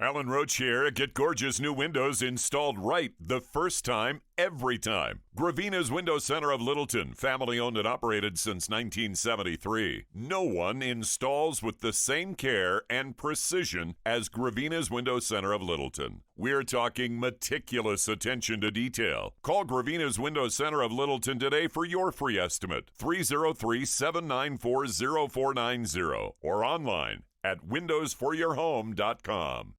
Alan Roach here. Get gorgeous new windows installed right the first time, every time. Gravina's Window Center of Littleton, family owned and operated since 1973. No one installs with the same care and precision as Gravina's Window Center of Littleton. We're talking meticulous attention to detail. Call Gravina's Window Center of Littleton today for your free estimate. 303-794-0490 or online at windowsforyourhome.com.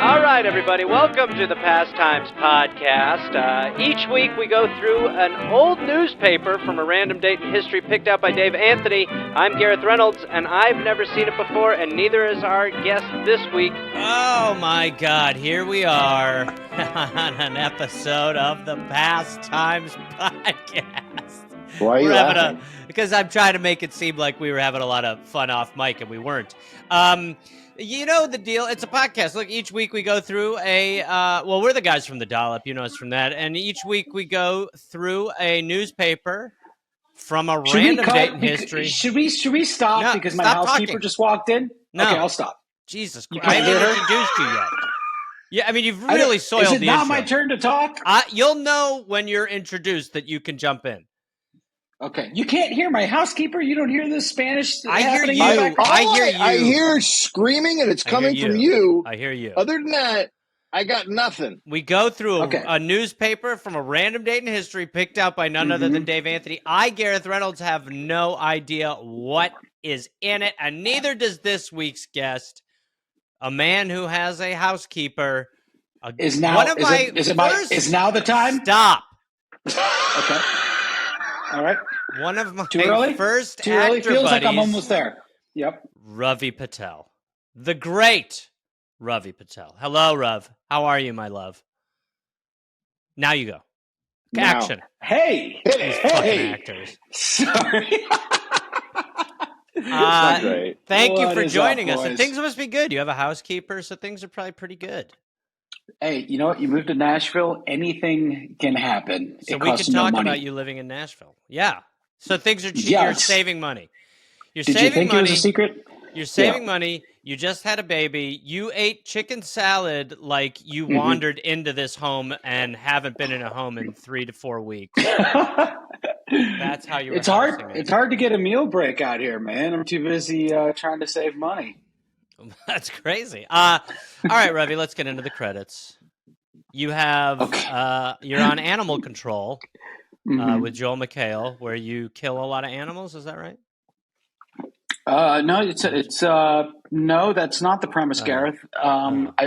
All right, everybody, welcome to the Pastimes Podcast. Each week we go through an old newspaper from a random date in history picked out by Dave Anthony. I'm Gareth Reynolds, and I've never seen it before, and neither is our guest this week. Oh, my God, here we are on an episode of the Pastimes Podcast. Why are you laughing? Because I'm trying to make it seem like we were having a lot of fun off mic, and we weren't. You know the deal. It's a podcast. Look, each week we go through we're the guys from the Dollop. You know us from that. And each week we go through a newspaper from a random date in history. Should we stop? No, because my stop housekeeper talking. just walked in? No. Okay, I'll stop. Jesus You Christ. I can't haven't hear her? introduced you yet. Yeah, I mean, you've really soiled Is it the not intro. my turn to talk? You'll know when you're introduced that you can jump in. Okay. You can't hear my housekeeper? You don't hear this Spanish I hear happening you. in the background? I hear you. I hear screaming, and it's coming from you. I hear you. Other than that, I got nothing. We go through Okay. a newspaper from a random date in history picked out by none other than Dave Anthony. I, Gareth Reynolds, have no idea what is in it, and neither does this week's guest, a man who has a housekeeper. Is now one of my is now the time? Stop. Okay. All right. One of my Too early? first Too early? actor Feels buddies, like I'm almost there. Yep. Ravi Patel. The great Ravi Patel. Hello, Rav. How are you, my love? Now you go. Now. Action. Hey. These fucking Hey. actors. Sorry. Not great. Thank you What for is joining up, us. And boys? things must be good. You have a housekeeper, so things are probably pretty good. Hey, you know what? You moved to Nashville. Anything can happen. So It we costs can no talk money. about you living in Nashville. Yeah. So things are cheap. Yes. You're saving money. You're Did you saving think money. it was a secret? You're saving money. You just had a baby. You ate chicken salad like you wandered into this home and haven't been in a home in 3 to 4 weeks. That's how you were It's hard. housing it. It's hard to get a meal break out here, man. I'm too busy trying to save money. That's crazy. All right, Ravi, let's get into the credits. You have you're on Animal Control with Joel McHale, where you kill a lot of animals. Is that right? No, no, that's not the premise, Gareth.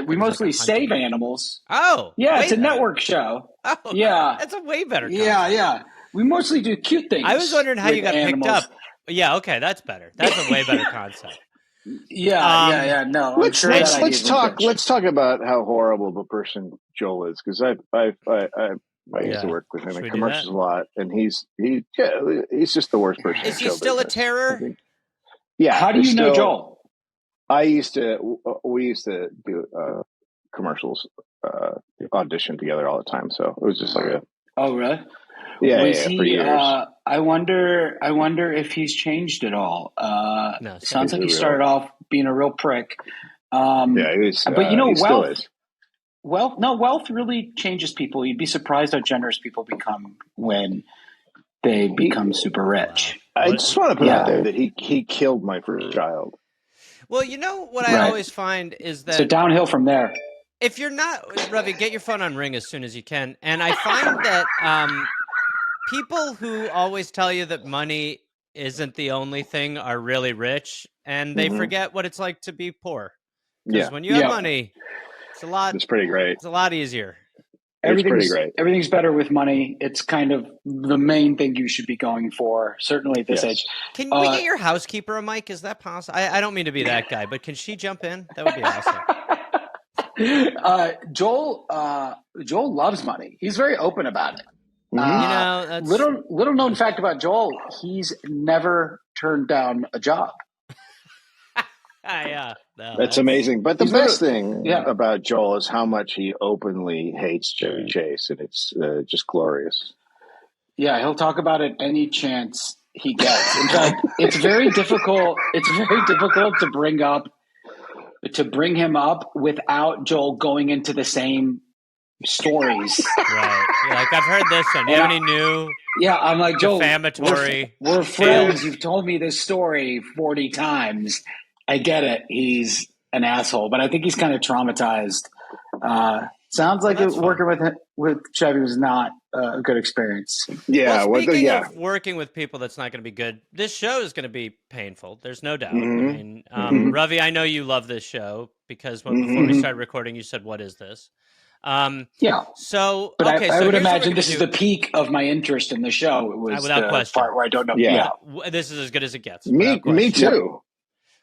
We mostly save animals. Oh, Yeah, way it's a better. network show. Oh, Yeah. that's a way better. Yeah, concept. yeah. We mostly do cute things. I was wondering how with you got animals. picked up. Yeah, okay, that's better. That's a way better concept. Yeah. No, I'm Let's sure that let's idea's talk. been Let's talk about how horrible of a person Joel is, because I used to work with him Should we in do commercials that? a lot, and he's just the worst person. Is in he show still a business, terror? I think. Yeah. How do he's you know still- Joel? We used to do commercials, audition together all the time. So it was just like a Oh, really? was he? for years. I wonder if he's changed at all. No, Sounds like he Really. started off being a real prick. He was, but you know, he still wealth. is. Wealth really changes people. You'd be surprised how generous people become when they become super rich. I just want to put Yeah. out there that he killed my first child. Well, you know what I Right. always find is that So downhill from there. if you're not, Ravi, get your phone on ring as soon as you can. And I find that people who always tell you that money isn't the only thing are really rich, and they forget what it's like to be poor. Because Yeah, when you have Yeah. money, it's a lot. it's pretty great. It's a lot easier. It's pretty great. Everything's better with money. It's kind of the main thing you should be going for, certainly at this Yes. age. Can we get your housekeeper a mic? Is that possible? I don't mean to be that guy, but can she jump in? That would be awesome. Joel loves money. He's very open about it. You know, that's... Little known fact about Joel: he's never turned down a job. yeah. No, That's amazing. But the He's best never- thing yeah. about Joel is how much he openly hates Chevy Chase, and it's just glorious. Yeah, he'll talk about it any chance he gets. In fact, it's very difficult. It's very difficult to bring him up without Joel going into the same stories. Right. You're like, I've heard this one. Do you have any new Yeah, I'm like, Joel, defamatory? we're friends. You've told me this story 40 times. I get it. He's an asshole, but I think he's kind of traumatized. Sounds like working with Chevy was not a good experience. Yeah. Well, speaking of working with people that's not going to be good, this show is going to be painful. There's no doubt. Mm-hmm. I mean, Ravi, I know you love this show because before we started recording, you said, "What is this?" Yeah. So, but okay, I so would here's what imagine we're this gonna is do. the peak of my interest in the show. It was Without the question. part where I don't know. Yeah. This is as good as it gets. Me too.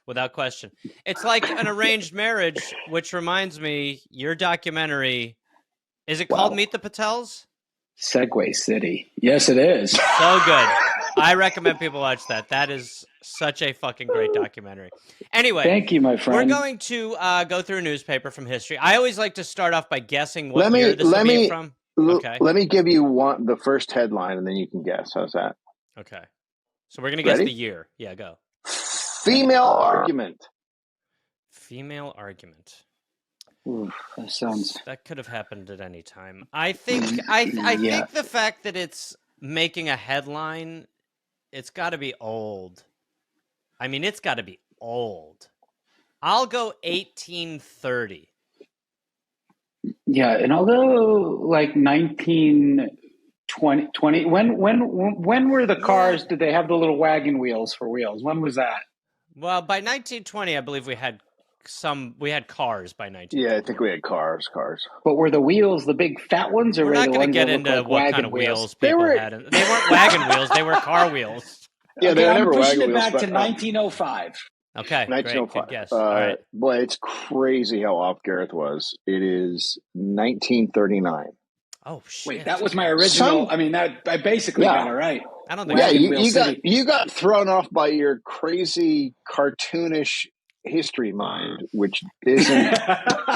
Without question. It's like an arranged marriage, which reminds me, your documentary, is it called Meet the Patels? Segway City. Yes, it is. So good. I recommend people watch that. That is such a fucking great documentary. Anyway. Thank you, my friend. We're going to go through a newspaper from history. I always like to start off by guessing what year this will be from. Okay. Let me give you the first headline, and then you can guess. How's that? Okay. So we're going to guess the year. Yeah, go. Female argument. Female argument. Ooh, that could have happened at any time. I think think the fact that it's making a headline, it's got to be old. I mean, it's got to be old. I'll go 1830. Yeah, and I'll go like 1920. When were the cars? Did they have the little wagon wheels for wheels? When was that? Well, by 1920, I believe we had cars by 1920. Yeah, I think we had cars. But were the wheels the big fat ones, or we're not going to get into like what kind of wheels people had? They weren't wagon wheels; they were car wheels. Yeah, they were never wagon wheels. I'm pushing it back to 1905. Okay, 1905. Great, good guess. All right. Boy, it's crazy how off Gareth was. It is 1939. Oh shit! Wait, that was my original. I basically got it right. I don't think. Yeah, you got thrown off by your crazy cartoonish history mind, which isn't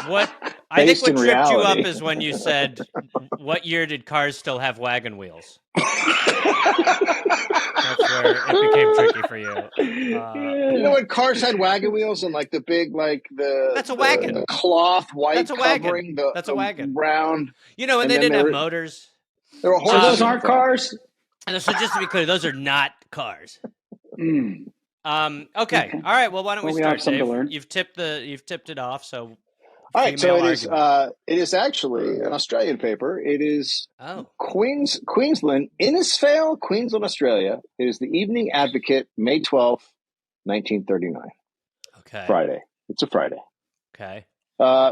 what I think. What tripped you up is when you said, "What year did cars still have wagon wheels?" That's where it became tricky for you. You know when cars had wagon wheels and like the big that's a wagon. The cloth white that's a covering wagon. That's a wagon. Round. You know, and they didn't have motors. There were horses. Those aren't cars. And so just to be clear, those are not cars. Okay. All right. Well, why don't we start, Dave? To learn. You've tipped it off. So, all right. So it is actually an Australian paper. It is Queensland, Innisfail, Queensland, Australia. It is the Evening Advocate, May 12th, 1939. Okay. Friday. It's a Friday. Okay.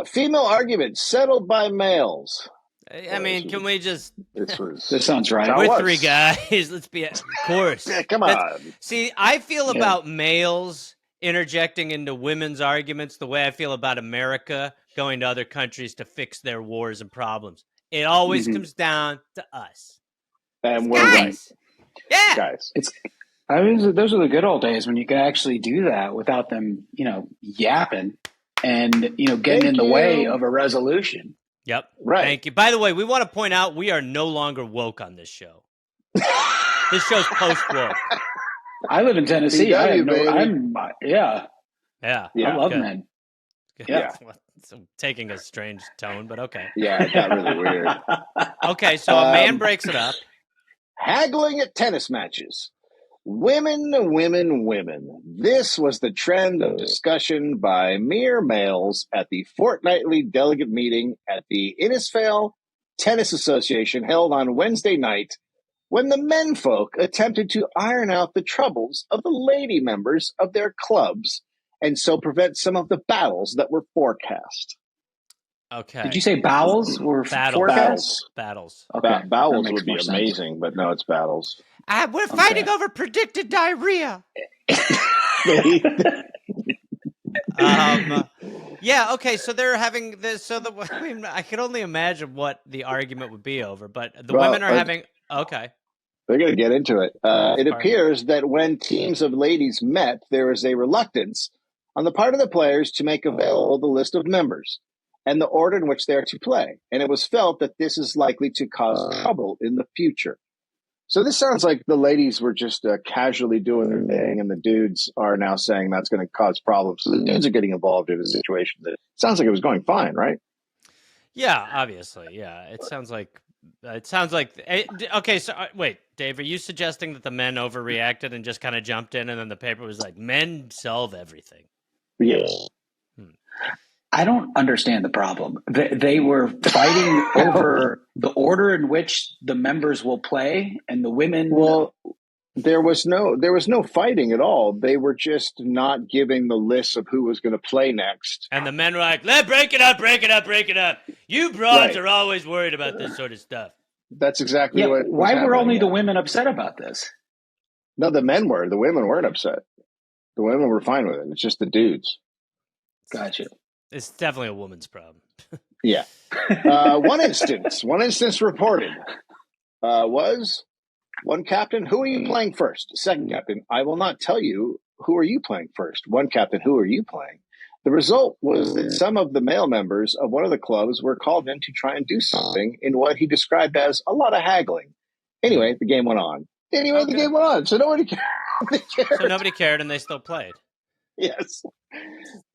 Female argument settled by males. I mean, can we just? This sounds right. We're three guys. Let's be, of course. Yeah, come on. See, I feel about males interjecting into women's arguments the way I feel about America going to other countries to fix their wars and problems. It always comes down to us. And we're right. Yeah, guys. Those are the good old days when you could actually do that without them, yapping and getting in the way of a resolution. Yep. Right. Thank you. By the way, we want to point out we are no longer woke on this show. This show's post-woke. I live in Tennessee. Yeah. I love men. Yeah. It's taking a strange tone, but okay. Yeah, it got really weird. Okay, so a man breaks it up. Haggling at tennis matches. Women. This was the trend of discussion by mere males at the fortnightly delegate meeting at the Innisfail Tennis Association held on Wednesday night, when the menfolk attempted to iron out the troubles of the lady members of their clubs and so prevent some of the battles that were forecast. Okay. Did you say bowels or forecast? Battles. Okay. Bowels would be amazing, but no, it's battles. We're fighting over predicted diarrhea. Yeah. Okay. So they're having this. So I can only imagine what the argument would be over. But the women are having. Okay. They're going to get into it. It appears that when teams of ladies met, there is a reluctance on the part of the players to make available the list of members and the order in which they are to play. And it was felt that this is likely to cause trouble in the future. So this sounds like the ladies were just casually doing their thing, and the dudes are now saying that's going to cause problems. So the dudes are getting involved in a situation that sounds like it was going fine, right? Yeah, obviously. Yeah, it sounds like. Okay. So wait, Dave, are you suggesting that the men overreacted and just kind of jumped in, and then the paper was like, "Men solve everything"? Yes. I don't understand the problem. They were fighting over the order in which the members will play, and the women. Well, there was no fighting at all. They were just not giving the list of who was going to play next. And the men were like, break it up. You broads are always worried about this sort of stuff. That's exactly what. Why were only the women upset about this? No, the men were. The women weren't upset. The women were fine with it. It's just the dudes. Gotcha. It's definitely a woman's problem. Yeah. One instance reported was one captain. Who are you playing first? Second captain. I will not tell you who are you playing first. One captain. Who are you playing? The result was that some of the male members of one of the clubs were called in to try and do something in what he described as a lot of haggling. Anyway, the game went on. So nobody cared. So nobody cared, and they still played. Yes.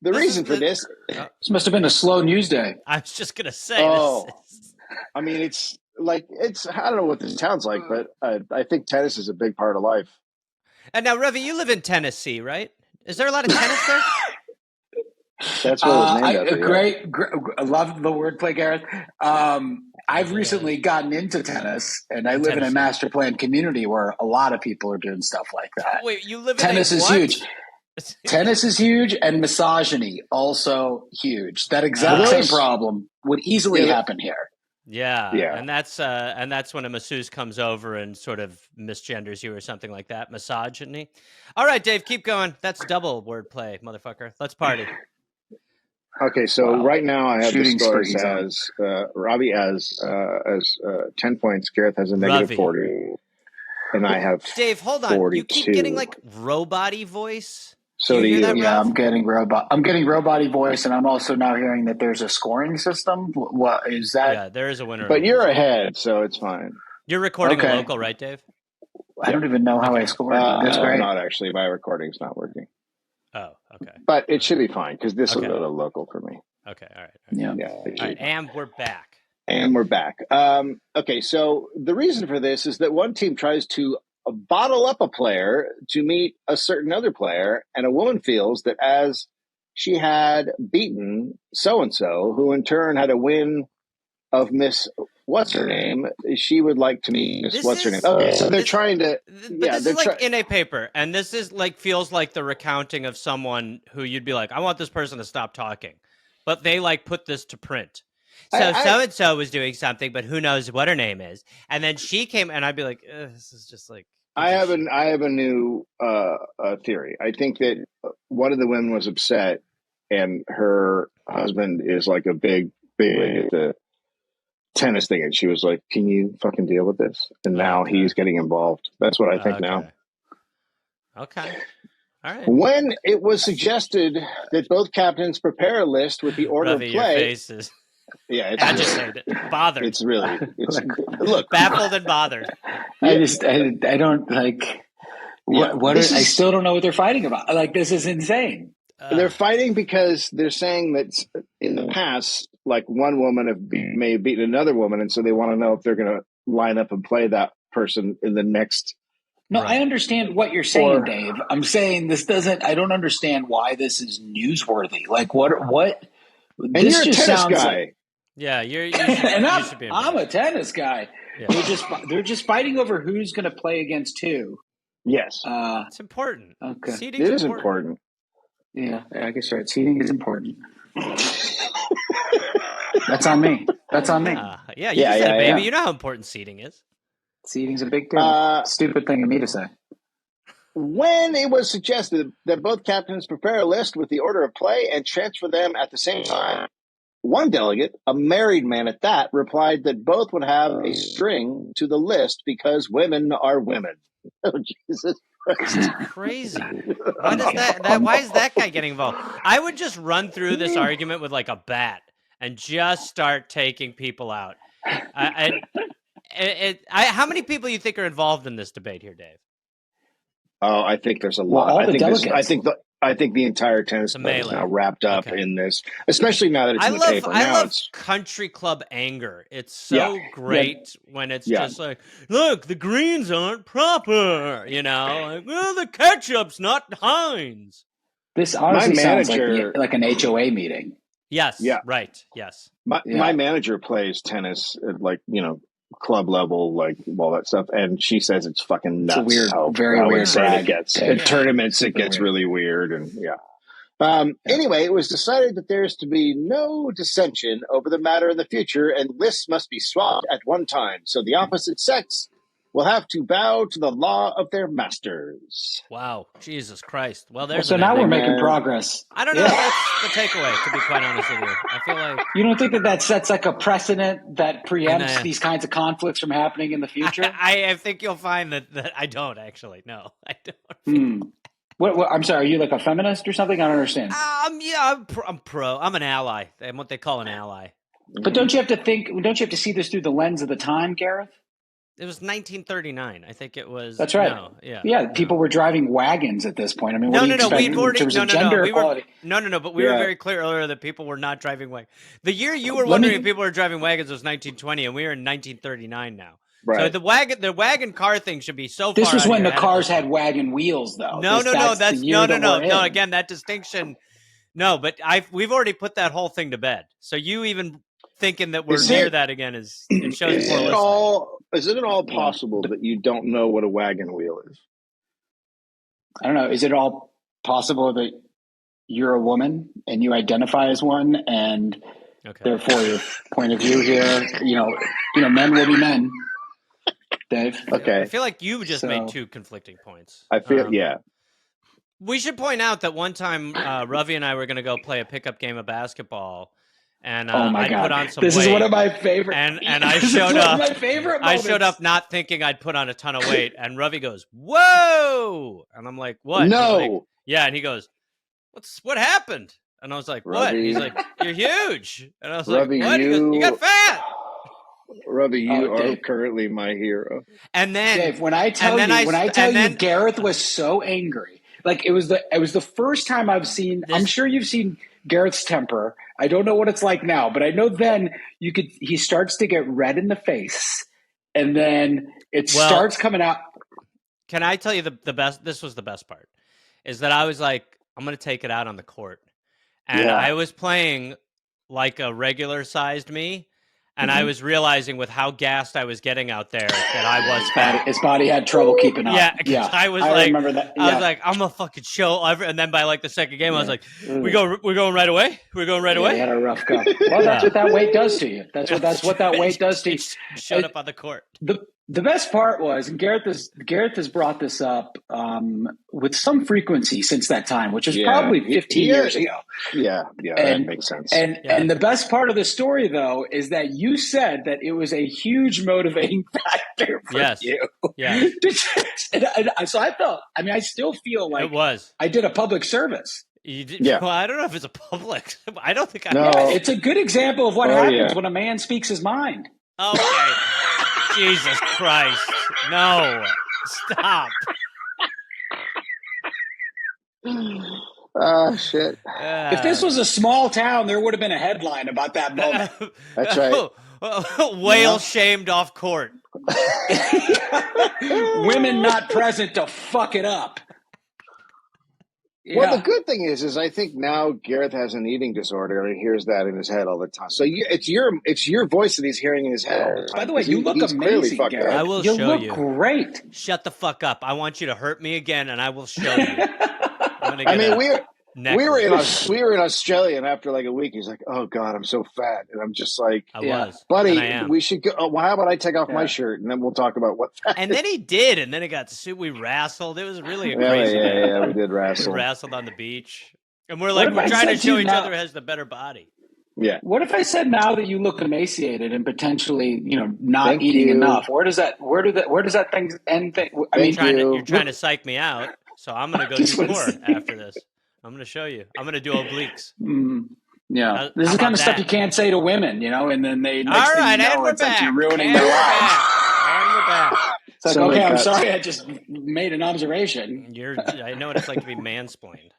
The reason for this. This must have been a slow news day. I was just going to say. I mean, it's I don't know what this sounds like, but I think tennis is a big part of life. And now, Ravi, you live in Tennessee, right? Is there a lot of tennis there? That's what it was named after. Great. I love the wordplay, Gareth. I've recently gotten into tennis, and I live in a master plan community where a lot of people are doing stuff like that. Wait, you live in tennis is what? huge. Tennis is huge, and misogyny also huge. That exact same problem would easily happen here. Yeah, and that's when a masseuse comes over and sort of misgenders you or something like that. Misogyny. All right, Dave, keep going. That's double wordplay, motherfucker. Let's party. Okay, so right now I have the scores as Ravi has 10 points. Gareth has a negative 40, and I have Dave. Hold on, 42. You keep getting like robot-y voice. So do you? Yeah, I'm getting robot-y voice, and I'm also now hearing that there's a scoring system. What is that? Yeah, there is a winner. But you're ahead, so it's fine. You're recording a local, right, Dave? I don't even know how I scored. That's great. Not actually. My recording's not working. Oh, okay. But it should be fine because this will go to local for me. Okay, all right. Yeah. All right, and we're back. Okay, so the reason for this is that one team tries to bottle up a player to meet a certain other player, and a woman feels that as she had beaten so-and-so, who in turn had a win of Miss What's-Her-Name, she would like to meet Miss What's-Her-Name. Okay, so they're trying to... This is like in a paper, and this is like feels like the recounting of someone who you'd be like, I want this person to stop talking. But they like put this to print. So so-and-so was doing something, but who knows what her name is. And then she came, and I'd be like, this is just like... I have a new theory. I think that one of the women was upset, and her husband is like a big at the tennis thing, and she was like, "Can you fucking deal with this?" And now he's getting involved. That's what I think now. Okay. All right. When it was suggested that both captains prepare a list with the order Ravi, of play, your face is it's agitated, bothered. It's look baffled and bothered. I don't like what I still don't know what they're fighting about. Like, this is insane. They're fighting because they're saying that in the past, like, one woman may have beaten another woman, and so they want to know if they're going to line up and play that person in the next. No, I understand what you're saying, Dave. I'm saying this doesn't. I don't understand why this is newsworthy. Like, what? And this you're just a tennis guy. Like, yeah, you should, and you should be. I'm a tennis guy. Yeah. They're just fighting over who's going to play against who. Yes, it's important. Okay, it is important. Yeah, I guess right. Seating is important. That's on me. Yeah, you said it, baby. You know how important seating is. Seating's a big deal. Stupid thing of me to say. When it was suggested that both captains prepare a list with the order of play and transfer them at the same time, one delegate, a married man at that, replied that both would have a string to the list because women are women. Oh, Jesus Christ. Crazy. Why does why is that guy getting involved? I would just run through this argument with like a bat and just start taking people out. How many people you think are involved in this debate here, Dave? Oh, I think there's a Well, lot. all I the think delegates. I think the entire tennis It's a club is melee. now wrapped up Okay. in this, especially now that it's in the paper. I Now love it's country club anger. It's so great when it's Yeah. just like, look, the greens aren't proper. You know, like, well, the ketchup's not Heinz. This honestly sounds manager- like an HOA meeting. Yes. Yeah. Right. Yes. my manager plays tennis at club level, like all that stuff, and she says it's fucking nuts. It's a weird, very how weird insane brag. it gets. Yeah. At tournaments, it Super gets weird. really weird, and Anyway, it was decided that there is to be no dissension over the matter in the future, and lists must be swapped at one time. So the opposite sex will have to bow to the law of their masters. Wow. Jesus Christ. Well, there's So an now ending. we're making progress. I don't know if that's the takeaway, to be quite honest with you. I feel like You don't think that sets like a precedent that preempts Nah. these kinds of conflicts from happening in the future? I think you'll find that I don't actually. No, I don't. What, I'm sorry, are you like a feminist or something? I don't understand. Yeah, I'm pro. I'm an ally. I'm what they call an ally. But don't you have to see this through the lens of the time, Gareth? It was 1939. I think it was. That's right. No, Yeah, people were driving wagons at this point. I mean, what do you expect We'd already in terms of gender equality? But we were very clear earlier that people were not driving wagons. The year you were wondering if people were driving wagons was 1920, and we are in 1939 now. Right. So the wagon car thing should be so far. This was out when here the ahead of cars us. had wagon wheels, though. No. No. Again, that distinction. No, but we've already put that whole thing to bed. So you even thinking that we're near that again it shows Is it at all possible that you don't know what a wagon wheel is? I don't know. Is it all possible that you're a woman and you identify as one, and therefore your point of view here, men will be men. Dave. Okay. I feel like you just made two conflicting points. I feel We should point out that one time Ravi and I were going to go play a pickup game of basketball, and I put on some weight. This is one of my favorite. And I showed up. My favorite moments. I showed up not thinking I'd put on a ton of weight, and Ravi goes, "Whoa!" And I'm like, "What?" No. Like, yeah, and he goes, "What happened?" And I was like, "What?" Ravi. He's like, "You're huge." And I was Ravi, like, "What?" He goes, "You got fat." Ravi, you are Dave. currently my hero. And then Dave, when I tell you, Gareth was so angry. Like it was the first time I've seen. I'm sure you've seen Gareth's temper. I don't know what it's like now, but I know then he starts to get red in the face, and then it starts coming out. Can I tell you the best? This was the best part, is that I was like, I'm going to take it out on the court, and I was playing like a regular sized me. And I was realizing with how gassed I was getting out there that I was fat. His body had trouble keeping up. Yeah. I remember that. I was like, I'm a fucking show. And then by like the second game, I was like, we're going right away. We're going right away. He had a rough go. Well, that's what that weight does to you. That's what that weight does to you. Showed up on the court. The best part was, and Gareth has brought this up with some frequency since that time, which is probably 15 years ago. Yeah, that makes sense. And the best part of the story, though, is that you said that it was a huge motivating factor for you. Yeah. So I still feel like it was. I did a public service. You did, well, I don't know if it's a public. I don't think I. No, it's a good example of what happens when a man speaks his mind. Okay. Jesus Christ. No. Stop. Oh, shit. If this was a small town, there would have been a headline about that moment. That's right. Whale shamed off court. Women not present to fuck it up. Yeah. Well, the good thing is I think now Gareth has an eating disorder, and he hears that in his head all the time. So it's your voice that he's hearing in his head all the time. By the way, you look amazing, Gareth. I will show you. You look great. Shut the fuck up. I want you to hurt me again, and I will show you. We were in Australia, and after like a week, he's like, "Oh God, I'm so fat," and I'm just like, I was, buddy, we should go. Well, how about I take off my shirt, and then we'll talk about what fat And then he did, and then it got we wrestled. It was really a is. crazy day. Yeah, we did wrestle. We wrestled on the beach, and we're trying to show each other who has the better body. Yeah. What if I said now that you look emaciated and potentially, not eating enough? Where does that thing end? You're trying to psych me out, so I'm going to go do more after this. I'm going to show you. I'm going to do obliques. Yeah, this is How the kind about of stuff that? you can't say to women, and then they next All thing right, you know, and we're it's like back. you're ruining And their we're lives. back. And we're back. It's like, Somebody okay, I'm cut- sorry, I just made an observation. I know what it's like to be mansplained.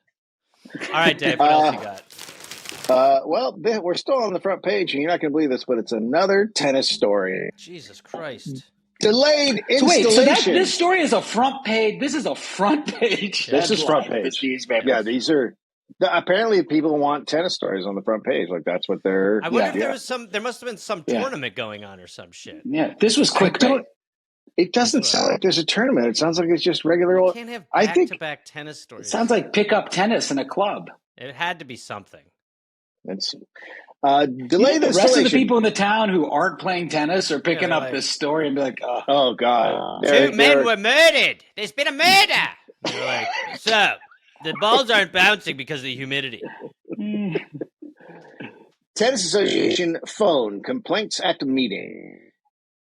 All right, Dave, what else you got? Well, we're still on the front page, and you're not going to believe this, but it's another tennis story. Jesus Christ. Delayed So wait, installation. this story is a front page. This is a front page. Yeah. This is front headline of page. this newspaper. Yeah, these are. Apparently, people want tennis stories on the front page. Like that's what they're. I wonder if there must have been some tournament going on or some shit. Yeah, this was clickbait. It doesn't sound like there's a tournament. It sounds like it's just regular. You can't have back-to-back tennis stories. It sounds like pickup tennis in a club. It had to be something. It's delay the rest of the people in the town who aren't playing tennis are picking up like, this story and be like, "Oh God, two men were murdered. There's been a murder." They're like, so the balls aren't bouncing because of the humidity. Tennis Association phone complaints at the meeting.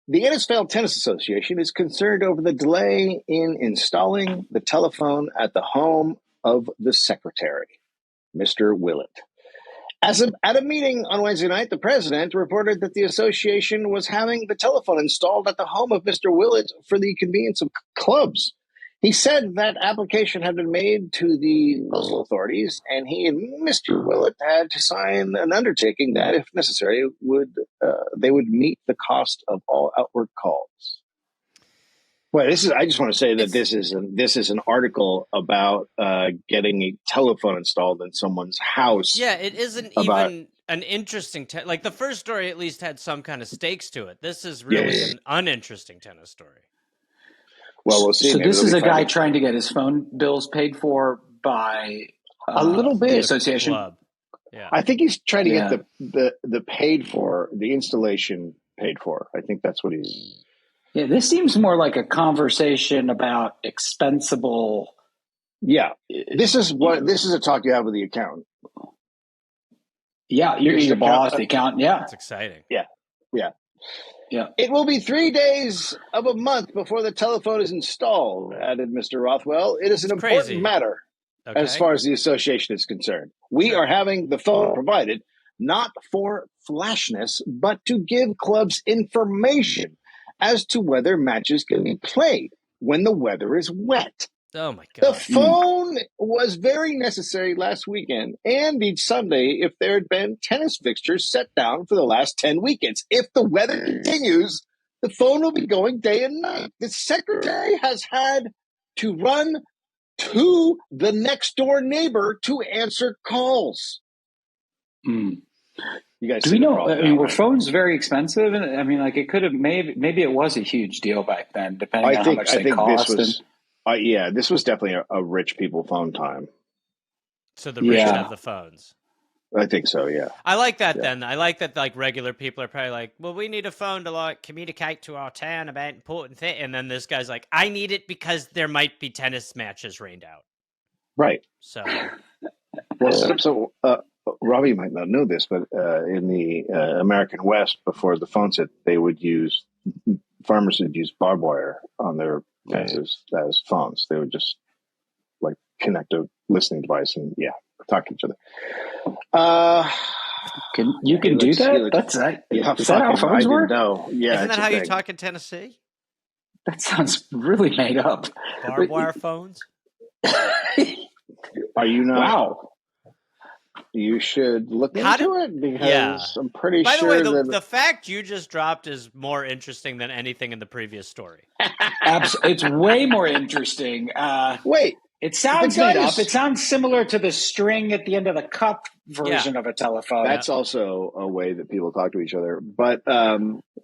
The NFL Tennis Association is concerned over the delay in installing the telephone at the home of the secretary, Mr. Willett. At a meeting on Wednesday night, the president reported that the association was having the telephone installed at the home of Mr. Willett for the convenience of clubs. He said that application had been made to the local authorities, and he and Mr. Willett had to sign an undertaking that, if necessary, they would meet the cost of all outward calls. Well, I just want to say that this is an article about getting a telephone installed in someone's house. Yeah, it isn't even an interesting like the first story at least had some kind of stakes to it. This is really an uninteresting tennis story. Well, we'll see. So Maybe this is a guy funny. trying to get his phone bills paid for by a little bit the association. Club. Yeah, I think he's trying to get the paid for, the installation paid for. I think that's what he's. Yeah, this seems more like a conversation about expensible. Yeah, this is a talk you have with the accountant. Yeah, you're your boss, the accountant. Yeah, it's exciting. Yeah. Yeah. It will be 3 days of a month before the telephone is installed, added Mr. Rothwell. It is an important matter as far as the association is concerned. We are having the phone provided not for flashness, but to give clubs information as to whether matches can be played when the weather is wet. Oh, my God. The phone was very necessary last weekend and each Sunday if there had been tennis fixtures set down for the last 10 weekends. If the weather continues, the phone will be going day and night. The secretary has had to run to the next door neighbor to answer calls. Mm. You guys do we know? I mean, were phones very expensive? And I mean, like it could have maybe it was a huge deal back then, depending on how much they cost. This was definitely a rich people phone time. So the rich have the phones. I think so, yeah. I like that then. I like that like regular people are probably like, well, we need a phone to like communicate to our town about important things. And then this guy's like, I need it because there might be tennis matches rained out. Right. So, Ravi might not know this, but in the American West, before the phone set, farmers would use barbed wire on their fences as phones. They would just like connect a listening device and talk to each other. You can do that? That's right. Is that how phones work? No. Yeah. Isn't that how you talk in Tennessee? That sounds really made up. Barbed wire phones? Are you not? Wow. You should look into it because I'm pretty sure. By the way, the fact you just dropped is more interesting than anything in the previous story. It's way more interesting. Wait. It sounds made up. It sounds similar to the string at the end of the cup version of a telephone. That's also a way that people talk to each other. But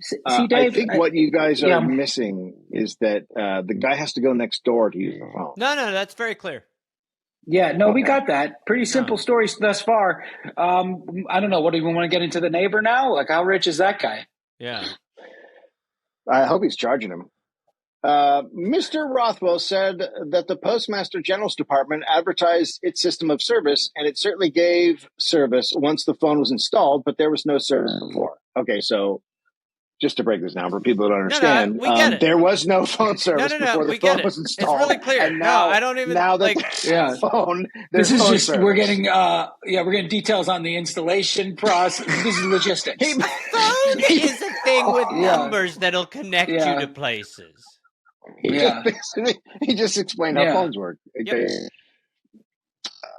see, Dave, I think what you guys are missing is that the guy has to go next door to use the phone. No, that's very clear. Yeah, no, we got that. Pretty simple stories thus far. I don't know. What do you want to get into the neighbor now? Like, how rich is that guy? Yeah. I hope he's charging him. Mr. Rothwell said that the Postmaster General's Department advertised its system of service, and it certainly gave service once the phone was installed, but there was no service before. Okay, so just to break this down for people that don't understand, we get it. there was no phone service before the phone was installed. It's really clear. And now, I don't even now that phone. This is just service. we're getting details on the installation process. This is logistics. Phone is a thing with numbers that'll connect you to places. He just explained how phones work. Yep.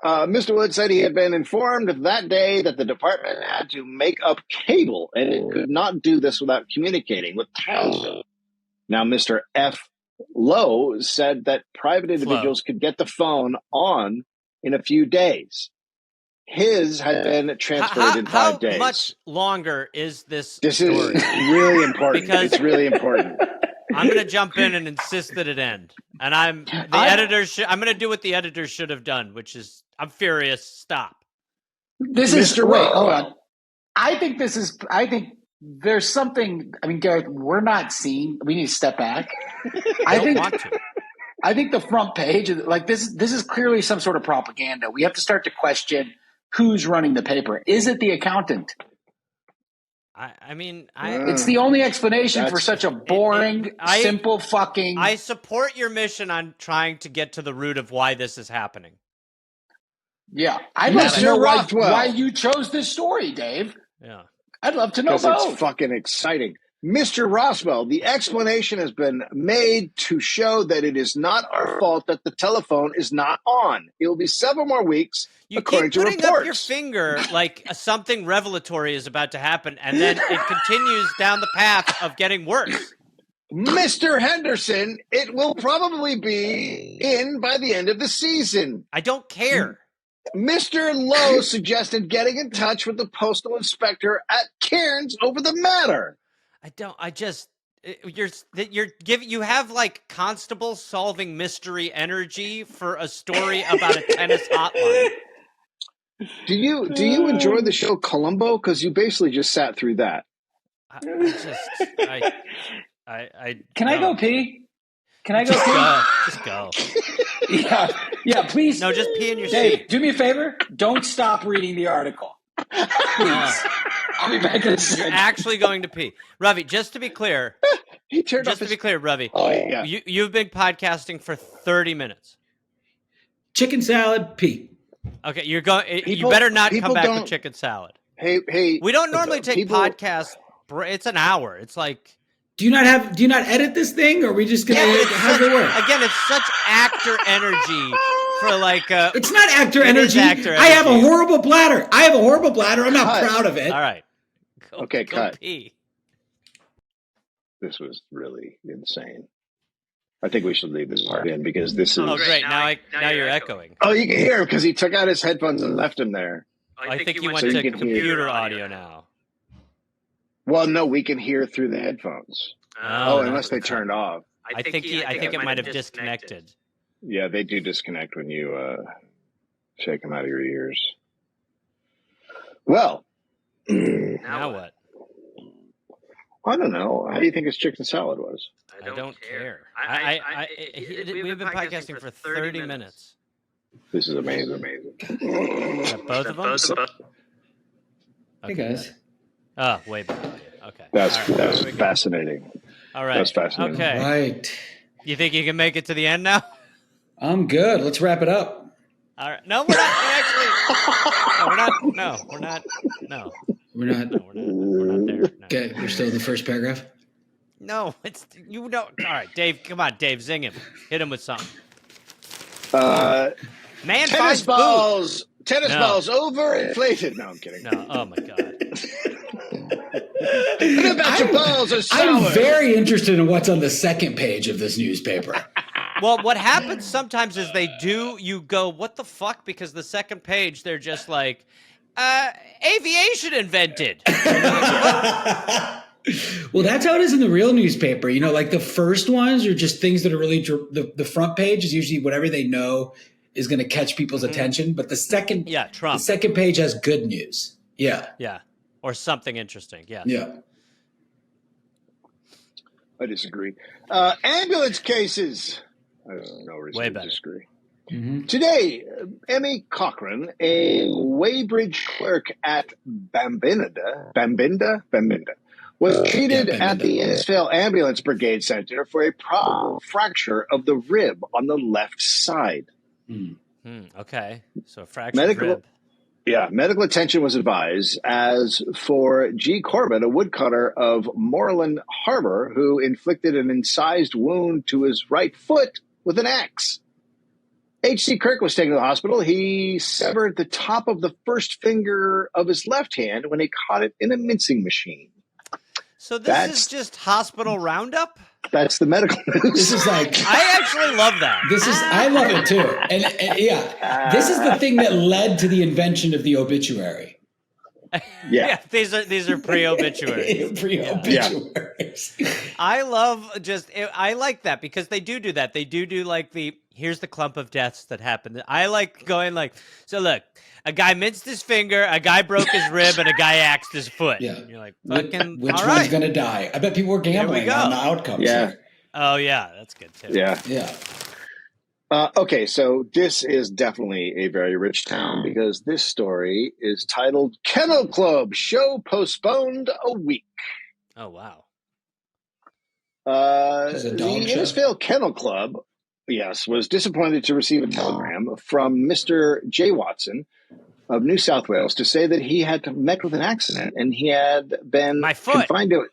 Mr. Wood said he had been informed that day that the department had to make up cable, and it could not do this without communicating with Townsville. Now, Mr. F. Lowe said that private individuals could get the phone on in a few days. His had been transferred in 5 days. How much longer is this This story? is really important. Because it's really important. I'm going to jump in and insist that it end. And I'm going to do what the editor should have done, which is, I'm furious. Stop. This is Mr. Wait, hold on. I think there's something. I mean, Gareth, we're not seeing. We need to step back. I think the front page, like this is clearly some sort of propaganda. We have to start to question who's running the paper. Is it the accountant? It's the only explanation for such a boring, simple fucking. I support your mission on trying to get to the root of why this is happening. Yeah, I'd love to know why you chose this story, Dave. Yeah, I'd love to know both. Because it's fucking exciting. Mr. Roswell, the explanation has been made to show that it is not our fault that the telephone is not on. It will be several more weeks, according to reports. You keep putting up your finger like something revelatory is about to happen, and then it continues down the path of getting worse. Mr. Henderson, it will probably be in by the end of the season. I don't care. Mr. Lowe suggested getting in touch with the postal inspector at Cairns over the matter. You have like constable solving mystery energy for a story about a tennis hotline. Do you enjoy the show Columbo? Because you basically just sat through that. Can I go pee? Can I go pee? Just go. Yeah, please. No, just pee in your Dave, seat. do me a favor. Don't stop reading the article. Please. I'll be back in a second. You're actually going to pee. Ravi, just to be clear. Ravi. Oh, yeah. You've been podcasting for 30 minutes. Chicken salad, pee. Okay, you better not come back with chicken salad. Hey. We don't normally take podcasts. It's an hour. It's like. Do you not edit this thing, or are we just gonna? How does it work? Again, it's such actor energy for like. It's not actor energy. I have a horrible bladder. I'm not proud of it. All right. Go cut. Pee. This was really insane. I think we should leave this part in because this is. Oh, great! Now you're echoing. Oh, you can hear him because he took out his headphones and left him there. I think he went to computer audio now. Well, no, we can hear through the headphones. Unless they turned off. I think it might have disconnected. Yeah, they do disconnect when you shake them out of your ears. Well, now what? I don't know. How do you think his chicken salad was? I don't care. We've been podcasting for 30 minutes. This is amazing. Is that both of them? Hey, guys. Oh, way better. Okay. That's fascinating. All right. That's fascinating. Okay. Right. You think you can make it to the end now? I'm good. Let's wrap it up. All right. No, we're not. No, we're not. We're not there. No. Okay, we're still in the first paragraph. No, it's you don't. All right, Dave. Come on, Dave. Zing him. Hit him with something. Man, tennis balls. Tennis balls overinflated. No, I'm kidding. No. Oh my god. What about your balls are sour? I'm very interested in what's on the second page of this newspaper. Well, what happens sometimes is you go, what the fuck? Because the second page, they're just like, aviation invented. Well, that's how it is in the real newspaper. You know, like the first ones are just things that are really, the front page is usually whatever they know is going to catch people's attention. But the second page has good news. Yeah. Yeah. Or something interesting. Yeah. Yeah. I disagree. Ambulance cases. I don't know. Way better. Disagree. Mm-hmm. Today, Emmy Cochran, a Weybridge clerk at Bambinda, was treated at the Innisfail Ambulance Brigade Center for a probable fracture of the rib on the left side. Okay, so a fractured rib. Yeah, medical attention was advised. As for G. Corbett, a woodcutter of Moreland Harbor, who inflicted an incised wound to his right foot with an axe. H.C. Kirk was taken to the hospital. He severed the top of the first finger of his left hand when he caught it in a mincing machine. So this is just hospital roundup? That's the medical news. This is like I actually love that. I love it too. And this is the thing that led to the invention of the obituary. Yeah, these are pre-obituaries. Pre-obituaries. Yeah. I like that because they do that. They do like here's the clump of deaths that happened. I like going like, so look, a guy minced his finger, a guy broke his rib, and a guy axed his foot. Yeah. And you're like, fucking, which one's going to die? I bet people were gambling on the outcomes. Yeah. Here. Oh, yeah, that's good too. Yeah. Yeah. Okay, so this is definitely a very rich town because this story is titled Kennel Club Show Postponed a Week. Oh, wow. The Innisfail Kennel Club, was disappointed to receive a telegram from Mr. J. Watson of New South Wales to say that he had met with an accident and he had been confined to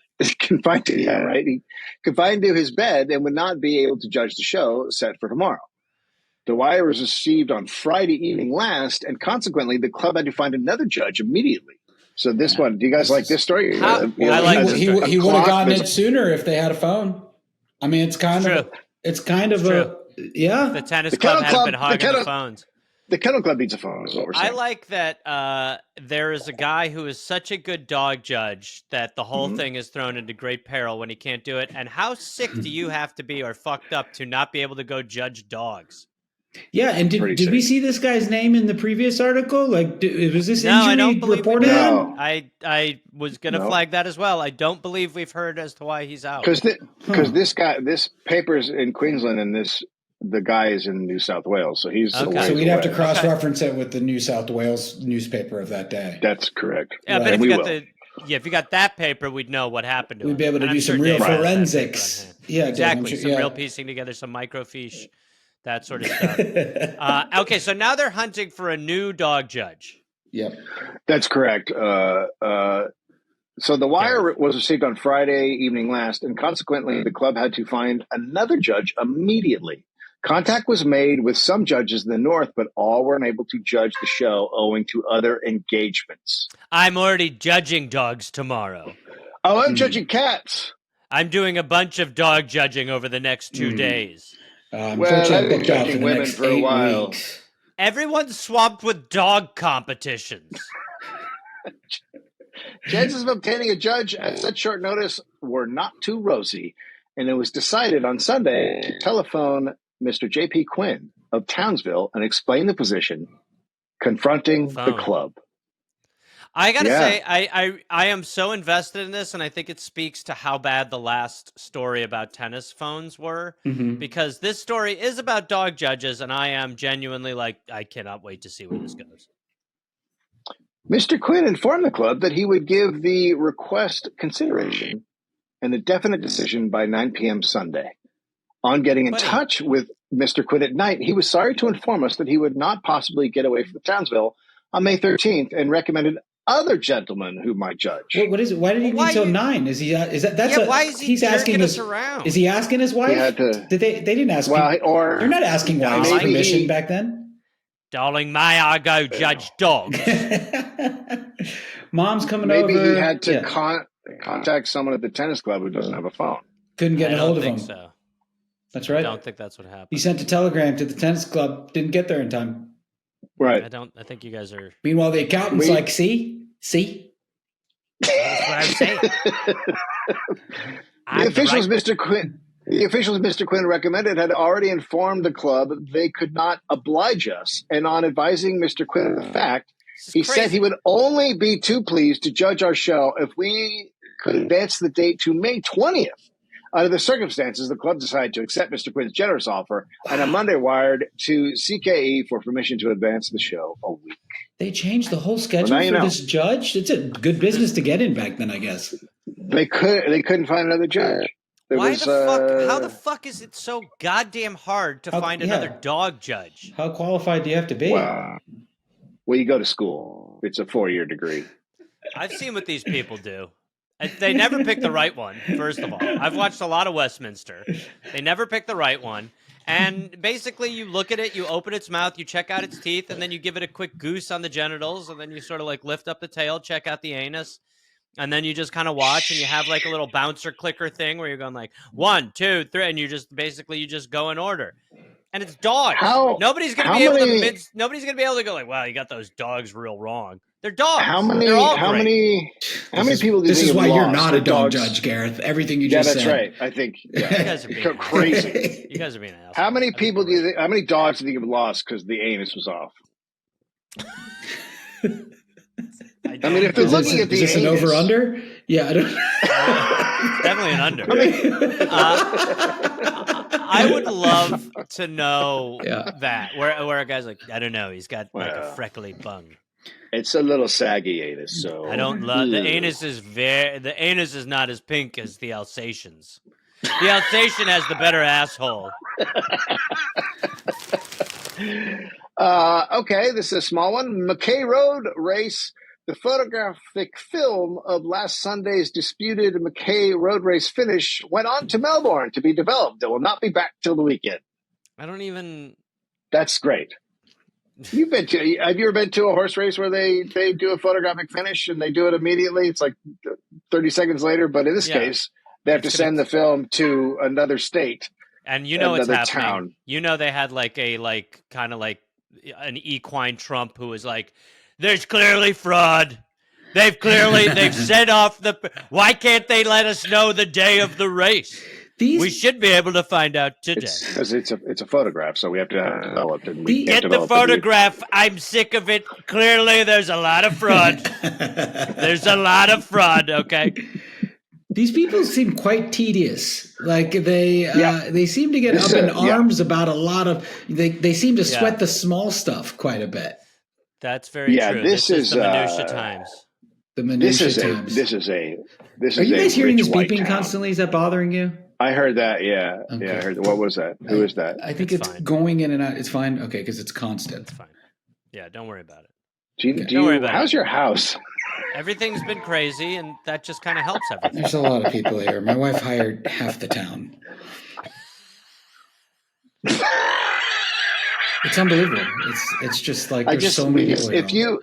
his bed and would not be able to judge the show set for tomorrow. The wire was received on Friday evening last, and consequently, the club had to find another judge immediately. So this one, do you guys like this story? He would have gotten it sooner if they had a phone. I mean, it's kind of The tennis club hadn't been hogging the phones. The Kennel Club needs a phone, is what we're saying. I like that there is a guy who is such a good dog judge that the whole thing is thrown into great peril when he can't do it. And how sick do you have to be or fucked up to not be able to go judge dogs? Yeah, and did we see this guy's name in the previous article? Like, was this injury reported on? I was going to flag that as well. I don't believe we've heard as to why he's out. Because this paper's in Queensland and the guy is in New South Wales, so he's okay. So we'd have to cross-reference it with the New South Wales newspaper of that day. That's correct. Yeah, but if you got that paper, we'd know what happened to him. We'd be able to do some real forensics. Yeah, exactly. Some real piecing together, some microfiche. That sort of stuff. Okay, so now they're hunting for a new dog judge. Yep. That's correct. So the wire was received on Friday evening last, and consequently, the club had to find another judge immediately. Contact was made with some judges in the north, but all were unable to judge the show owing to other engagements. I'm already judging dogs tomorrow. Oh, I'm judging cats. I'm doing a bunch of dog judging over the next 2 days. I've been judging women for a while. Weeks. Everyone's swamped with dog competitions. Chances of obtaining a judge at such short notice were not too rosy, and it was decided on Sunday to telephone Mr. J.P. Quinn of Townsville and explain the position, confronting the club. I gotta say, I am so invested in this, and I think it speaks to how bad the last story about tennis phones were, because this story is about dog judges, and I am genuinely like, I cannot wait to see where this goes. Mr. Quinn informed the club that he would give the request consideration and a definite decision by 9 p.m. Sunday. On getting in touch with Mr. Quinn at night, he was sorry to inform us that he would not possibly get away from Townsville on May 13th and recommended other gentlemen who might judge. What is it? Why did he leave till 9? Is he? Why is he asking us around? Is he asking his wife? Did they didn't ask? They're not asking wives permission back then. Darling, may I go judge dogs? Mom's coming over. Maybe he had to contact someone at the tennis club who doesn't have a phone. Couldn't get a hold of him. So. That's right. I don't think that's what happened. He sent a telegram to the tennis club. Didn't get there in time. Right. I think you guys are. Meanwhile, the accountant's like, see. That's what I'm saying. The officials Mr. Quinn recommended had already informed the club they could not oblige us. And on advising Mr. Quinn of the fact, he said he would only be too pleased to judge our show if we could advance the date to May 20th. Under the circumstances, the club decided to accept Mr. Quinn's generous offer and on Monday wired to CKE for permission to advance the show a week. They changed the whole schedule for this judge? It's a good business to get in back then, I guess. They couldn't find another judge. Why the fuck? How the fuck is it so goddamn hard to find another dog judge? How qualified do you have to be? Well, you go to school. It's a 4-year degree. I've seen what these people do. They never pick the right one, first of all. I've watched a lot of Westminster. They never pick the right one. And basically, you look at it, you open its mouth, you check out its teeth, and then you give it a quick goose on the genitals, and then you sort of like lift up the tail, check out the anus. And then you just kind of watch, and you have like a little bouncer clicker thing where you're going like 1, 2, 3, and you just go in order. And it's dogs. Nobody's gonna be able to go like, wow, you got those dogs real wrong. They're dogs. How many people do you think this is why you're not a dog dogs? Judge, Gareth? Everything you just said. Yeah, that's right. I think you guys are being crazy. You guys are being assholes. How many people do you think? How many dogs do you think have lost because the anus was off? I mean, if they're looking at the anus, is this an over/under? Yeah, I don't. Definitely an under. I would love to know that where a guy's like, I don't know, he's got like a freckly bung. It's a little saggy anus, so I don't love the anus. The anus is not as pink as the Alsatians. The Alsatian has the better asshole. Okay, this is a small one. McKay Road Race. The photographic film of last Sunday's disputed McKay Road Race finish went on to Melbourne to be developed. It will not be back till the weekend. That's great. Have you ever been to a horse race where they do a photographic finish and they do it immediately? It's like 30 seconds later, but in this case, they have to send the film to another state. And it's happening. Town. They had kind of like an equine Trump who was like, there's clearly fraud. They've set off why can't they let us know the day of the race? We should be able to find out today. Because it's a photograph, so we have to have it developed. And get the photograph. I'm sick of it. Clearly, there's a lot of fraud. There's a lot of fraud, okay? These people seem quite tedious. Like they seem to get up in arms about a lot of. They seem to sweat the small stuff quite a bit. That's very true. This is the minutia times. The minutia times. Are you guys hearing this beeping constantly? Is that bothering you? I heard that. Yeah, okay. Yeah. I heard. What was that? Who is that? I think it's going in and out. It's fine. Okay, because it's constant. It's fine. Yeah, don't worry about it. Don't worry about how's your house? Everything's been crazy, and that just kind of helps everything. There's a lot of people here. My wife hired half the town. It's unbelievable. It's just like there's so many people.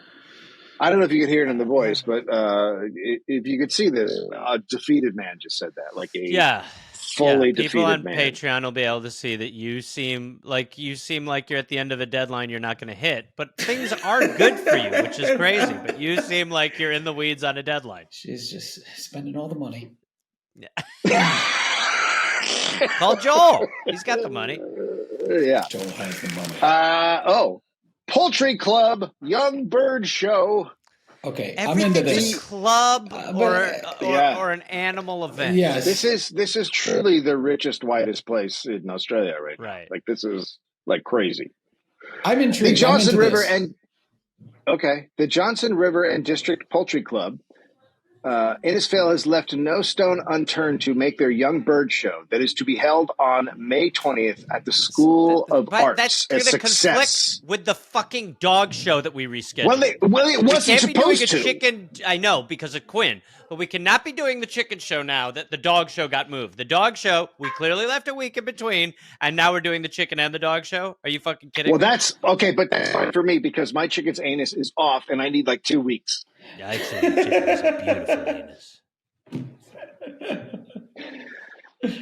I don't know if you could hear it in the voice, but if you could see this, a defeated man just said that, like fully defeated people on man. Patreon will be able to see that you seem like you're at the end of a dedeline you're not going to hit, but things are good for you, which is crazy. But you seem like you're in the weeds on a deadline. She's just spending all the money. Yeah. Call Joel. He's got the money. Yeah. Joel has the money. Poultry Club Young Bird Show. Okay, I'm into this. A club or an animal event. Yes. This is truly the richest, whitest place in Australia right now. Like this is like crazy. I'm intrigued. The Johnson River and District Poultry Club Innisfail has left no stone unturned to make their young bird show that is to be held on May 20th at the School of Arts. That's going to conflict with the fucking dog show that we rescheduled. Well, it wasn't supposed to. Chicken. I know, because of Quinn. But we cannot be doing the chicken show now that the dog show got moved. The dog show, we clearly left a week in between, and now we're doing the chicken and the dog show? Are you fucking kidding me? Well, that's okay, but that's fine for me because my chicken's anus is off, and I need like 2 weeks. Yeah, I'd say the chicken is a beautiful anus.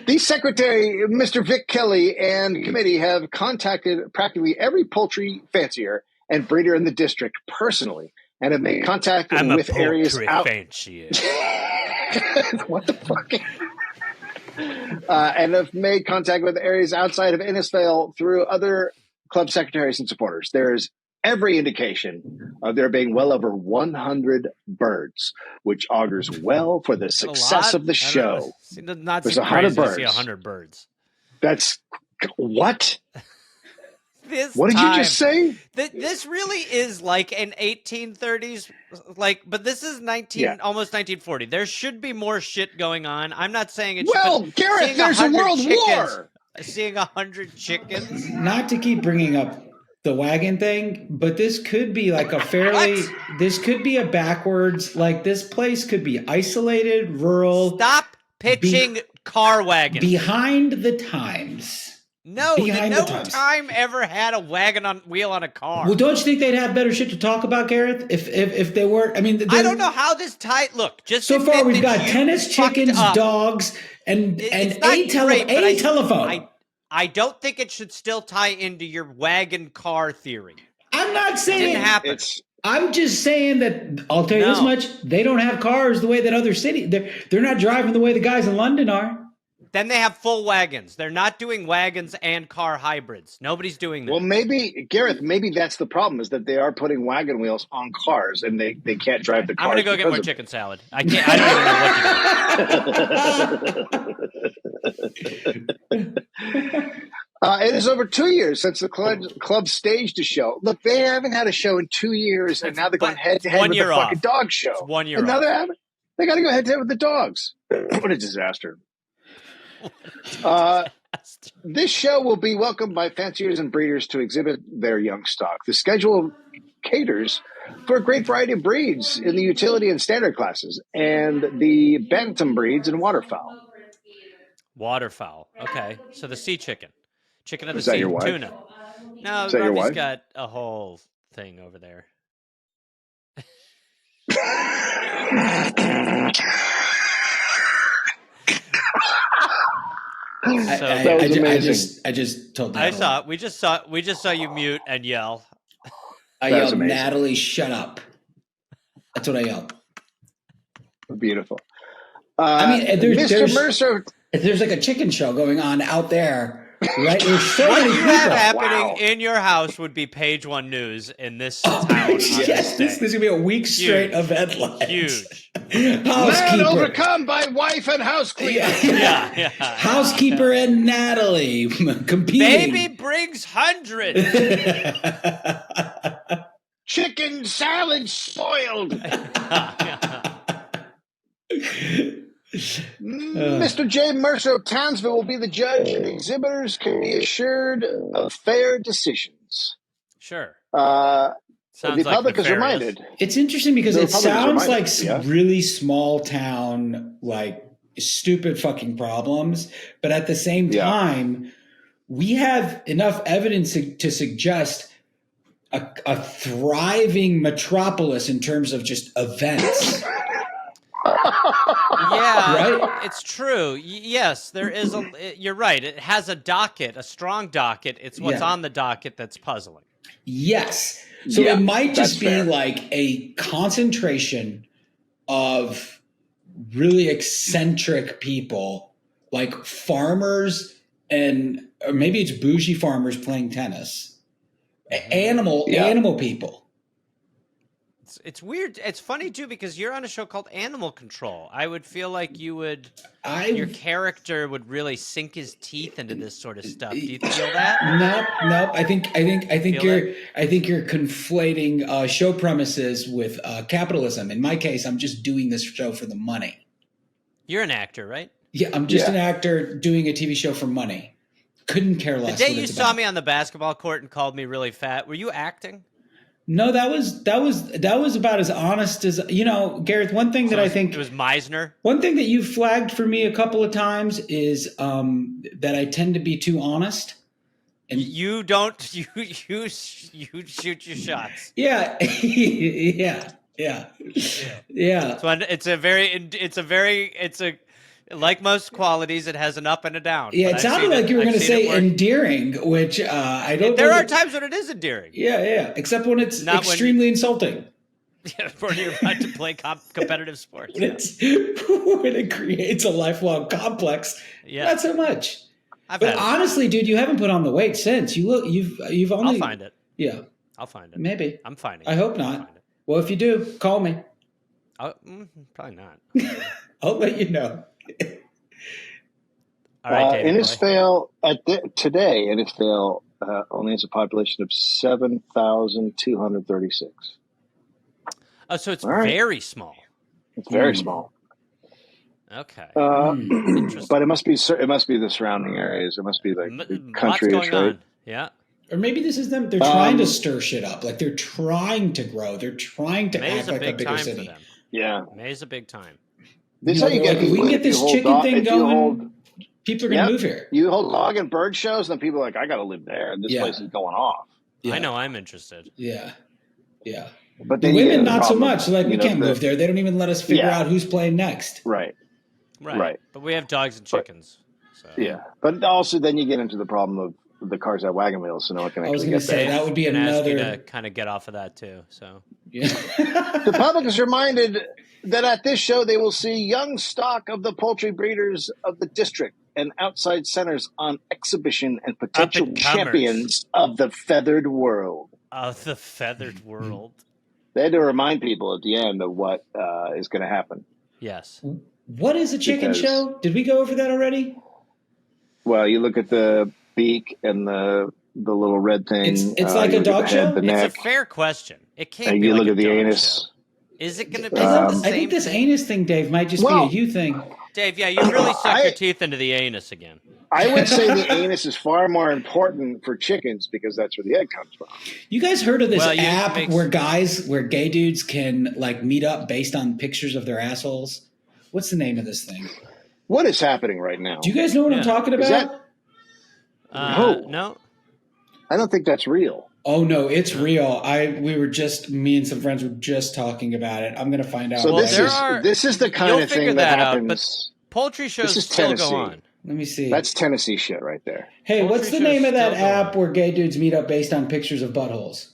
The Secretary, Mr. Vic Kelly, and committee have contacted practically every poultry fancier and breeder in the district personally, and have made contact with areas out. What the fuck? And have made contact with areas outside of Innisfail through other club secretaries and supporters. There's every indication of there being well over 100 birds, which augurs well for the success of the show. There's 100 birds. 100 birds. That's what? What did you just say? This really is like an 1830s, but this is almost 1940. There should be more shit going on. I'm not saying it should. Well, Gareth, there's a world war. Seeing 100 chickens. Not to keep bringing up the wagon thing, but this could be like a fairly. This could be a backwards. Like this place could be isolated, rural. Stop pitching car wagons behind the times. No, time ever had a wagon on wheel on a car. Well, don't you think they'd have better shit to talk about, Gareth? If they were, I mean, I don't know how this tight. Look, just so far we've got tennis, chickens, dogs, and a telephone. I don't think it should still tie into your wagon car theory. I'm not saying it didn't happen. I'm just saying that I'll tell you this much: they don't have cars the way that other cities. They're not driving the way the guys in London are. Then they have full wagons. They're not doing wagons and car hybrids. Nobody's doing that. Well, maybe, Gareth, that's the problem is that they are putting wagon wheels on cars and they can't drive the cars. I'm going to go get more chicken salad. I don't even know what to do. It is over 2 years since the club staged a show. Look, they haven't had a show in 2 years, and now they're going head-to-head with the fucking dog show. It's 1 year and now off. they got to go head-to-head with the dogs. What a disaster. This show will be welcomed by fanciers and breeders to exhibit their young stock. The schedule caters for a great variety of breeds in the utility and standard classes, and the bantam breeds and waterfowl. Waterfowl. Okay. So the sea chicken. Chicken of the Is that sea. your wife? Tuna. No, Ravi's got a whole thing over there. I just told that. We just saw you mute and yell. I yelled, Natalie, shut up. That's what I yelled. Beautiful. Mr. Mercer. There's like a chicken show going on out there. Right? There's so many people. What you have happening in your house would be page one news in this town. Yes, this is going to be a week straight of headlines. Huge. Man overcome by wife and housekeeper. Yeah. Housekeeper and Natalie competing. Baby brings 100. Chicken salad spoiled. Mr. J. Mercer of Townsville will be the judge, and the exhibitors can be assured of fair decisions. Sure. The public is reminded. It's interesting because it sounds like really small town, like stupid fucking problems. But at the same time, we have enough evidence to suggest a thriving metropolis in terms of just events. Right? It's true. Yes, there is you're right. It has a docket, a strong docket. It's what's on the docket that's puzzling. Yes. So it might just be like a concentration of really eccentric people, like farmers or maybe it's bougie farmers playing tennis. Animal people. It's weird. It's funny too because you're on a show called Animal Control. I would feel like your character would really sink his teeth into this sort of stuff. Do you feel that? No. I think you're conflating show premises with capitalism. In my case, I'm just doing this show for the money. You're an actor, right? Yeah, I'm just an actor doing a TV show for money. Couldn't care less. The day you saw me on the basketball court and called me really fat, were you acting? No, that was about as honest as Gareth. One thing that I think it was Meisner. One thing that you've flagged for me a couple of times is that I tend to be too honest. And you don't. You shoot your shots. Yeah. So like most qualities, it has an up and a down. Yeah, it sounded like you were going to say endearing, which I don't. There are times when it is endearing. Yeah, except when it's extremely insulting. Yeah, when you're about to play competitive sports. When it creates a lifelong complex, not so much. But honestly, dude, you haven't put on the weight since. You've only. I'll find it. Yeah, I'll find it. Maybe I'm finding. I hope not. Well, if you do, call me. Probably not. I'll let you know. All right, David, Innisfail today, Innisfail only has a population of 7,236. Oh, so it's very small. It's very small. Okay. But it must be the surrounding areas. It must be like the country, What's going right? on? Yeah. Or maybe this is them. They're trying to stir shit up. Like they're trying to grow. They're trying to act like a bigger city. Yeah. May's a big time. This is how you get if we can get this chicken thing going, people are going to move here. You hold dog and bird shows, and then people are like, I got to live there. And this place is going off. Yeah. I know. I'm interested. Yeah. Yeah. But the women, not so much. Like, we can't move there. They don't even let us figure out who's playing next. Right. But we have dogs and chickens. So. Yeah. But also then you get into the problem of the cars have wagon wheels, so no one can actually get there. That would be another. Ask you to kind of get off of that too. So the public is reminded that at this show they will see young stock of the poultry breeders of the district and outside centers on exhibition and potential champions of the feathered world. Of the feathered world. They had to remind people at the end of what is going to happen. Yes. What is a chicken show? Did we go over that already? Well, you look at the beak and the little red thing. It's like a dog show? The neck. It's a fair question. It can't be you like look a at the dog anus. show. Is it going to be the same I think this anus thing, Dave, might just be a you thing. Dave, yeah, you really suck your teeth into the anus again. I would say the anus is far more important for chickens because that's where the egg comes from. You guys heard of this app where gay dudes can like meet up based on pictures of their assholes? What's the name of this thing? What is happening right now? Do you guys know what I'm talking about? No. I don't think that's real. Oh no, it's real. Me and some friends were just talking about it. I'm going to find out. So this is the kind of thing that happens. But poultry shows still go on. Let me see. That's Tennessee shit right there. Hey, what's the name of that app where gay dudes meet up based on pictures of buttholes?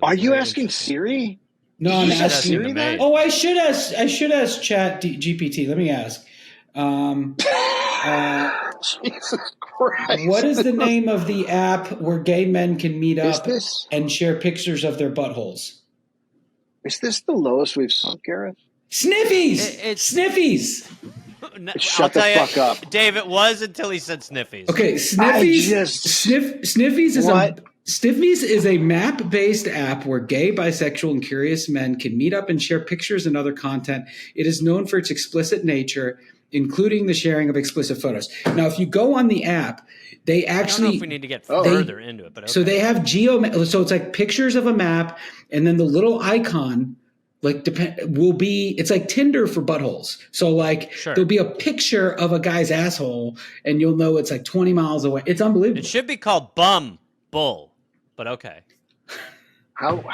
Are you asking Siri? No, I'm asking Siri that. Oh, I should ask Chat GPT. Let me ask. Jesus Christ! What is the name of the app where gay men can meet up and share pictures of their buttholes? Is this the lowest we've sunk, Gareth? Sniffies. Sniffies. Shut the fuck up, Dave. It was until he said sniffies. Okay, Sniffies. Sniffies is a map-based app where gay, bisexual, and curious men can meet up and share pictures and other content. It is known for its explicit nature, including the sharing of explicit photos. Now, if you go on the app, they actually— I don't know if we need to get further into it, but okay. So they have so it's like pictures of a map, and then the little icon it's like Tinder for buttholes. So there'll be a picture of a guy's asshole, and you'll know it's like 20 miles away. It's unbelievable. It should be called Bum Bull, but okay. How it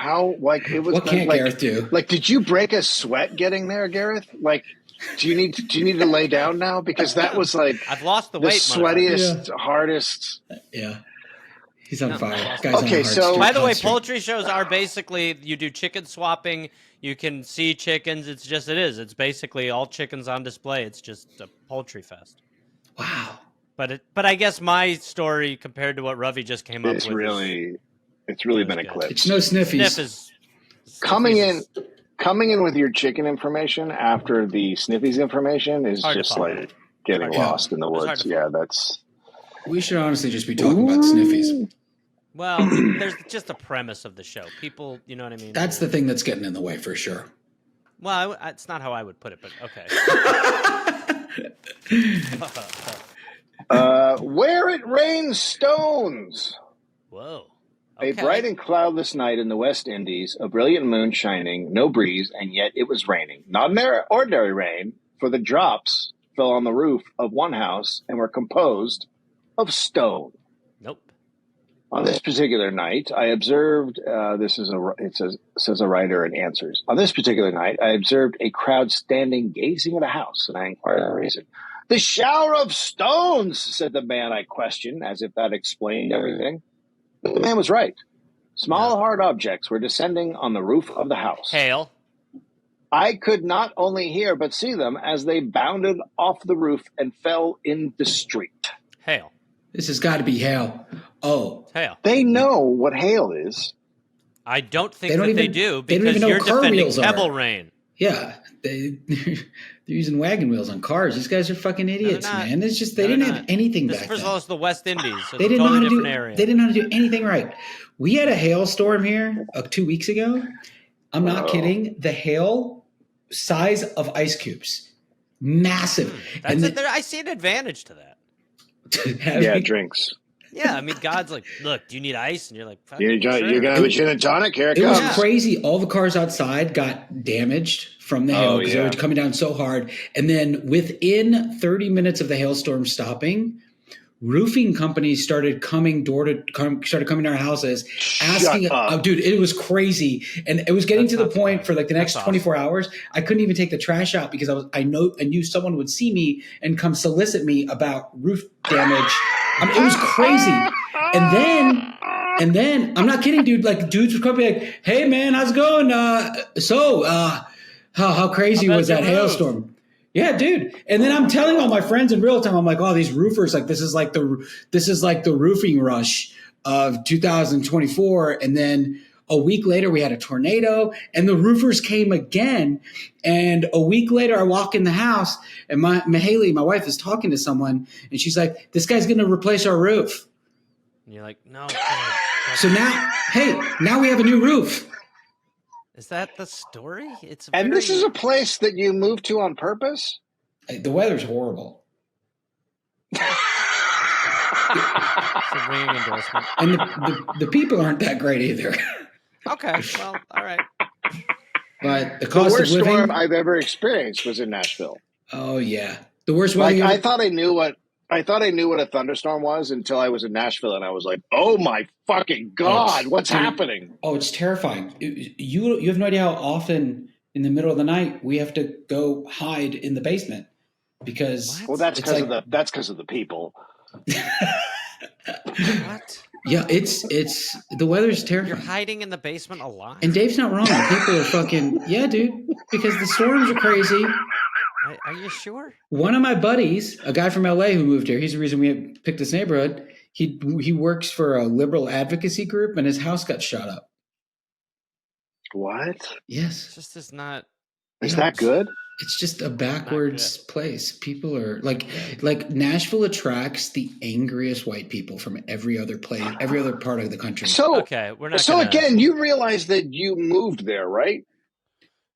was? What can't Gareth do? Did you break a sweat getting there, Gareth? Do you need to lay down now? Because that was I've lost the weight, sweatiest, hardest. Yeah. He's on fire. Okay, so by the way, poultry shows are basically you do chicken swapping. You can see chickens. It's basically all chickens on display. It's just a poultry fest. Wow. But I guess my story compared to what Ravi just came up with. It's really been eclipsed. It's no sniffies. Coming in with your chicken information after the sniffies information is just getting lost in the woods. Yeah, that's. We should honestly just be talking about sniffies. Well, there's just a premise of the show. People, you know what I mean? That's the thing that's getting in the way for sure. Well, it's not how I would put it, but okay. Where it rains stones. Whoa. Okay. A bright and cloudless night in the West Indies, a brilliant moon shining, no breeze, and yet it was raining. Not an ordinary rain, for the drops fell on the roof of one house and were composed of stone. Nope. On this particular night, I observed, says a writer in Answers. On this particular night, I observed a crowd standing gazing at a house, and I inquired the reason. The shower of stones, said the man I questioned, as if that explained everything. But the man was right. Small, hard objects were descending on the roof of the house. Hail. I could not only hear but see them as they bounded off the roof and fell in the street. Hail. This has got to be hail. Oh. Hail. They know what hail is. I don't think they do because you're defending pebble rain. Yeah. They're using wagon wheels on cars. These guys are fucking idiots, man. It's just they didn't have anything back then. First of all, it's the West Indies. So they didn't know how to do. Area. They didn't know how to do anything right. We had a hailstorm here 2 weeks ago. I'm not kidding. The hail size of ice cubes, massive. I see an advantage to that. Drinks. Yeah, I mean, God's like, look, do you need ice? And you're like, you're gonna have a gin and tonic. Here it comes. It was crazy. All the cars outside got damaged from the hail because they were coming down so hard. And then within 30 minutes of the hailstorm stopping, roofing companies started coming to our houses asking. Oh, dude, it was crazy, and it was getting to the point for like the next 24 hours. I couldn't even take the trash out because I knew someone would see me and come solicit me about roof damage. It was crazy. And then I'm not kidding, dude. Like dudes would come be like, "Hey man, how's it going? How crazy was that hailstorm?" Yeah, dude. And then I'm telling all my friends in real time, I'm like, "Oh, these roofers, like this is like the roofing rush of 2024." And then a week later, we had a tornado, and the roofers came again. And a week later, I walk in the house, and Haley, my wife, is talking to someone, and she's like, "This guy's going to replace our roof." And you're like, "No." So now we have a new roof. Is that the story? This is a place that you moved to on purpose? The weather's horrible. It's a ringing endorsement. And the people aren't that great either. Okay, well, all right. But the cost worst of living storm I've ever experienced was in Nashville. Oh yeah, the worst weather. I thought I knew what a thunderstorm was until I was in Nashville, and I was like, "Oh my fucking god, what's happening?" Oh, it's terrifying. You have no idea how often in the middle of the night we have to go hide in the basement because that's because of the people. What? Yeah, it's the weather's terrifying. You're hiding in the basement alive. And Dave's not wrong. People are fucking dude. Because the storms are crazy. Are you sure? One of my buddies, a guy from LA who moved here, he's the reason we picked this neighborhood. He works for a liberal advocacy group, and his house got shot up. What? Yes. It's just is not. Is that good? It's just a backwards place. People are like Nashville attracts the angriest white people from every other part of the country. So we're not. So again, you realize that you moved there, right?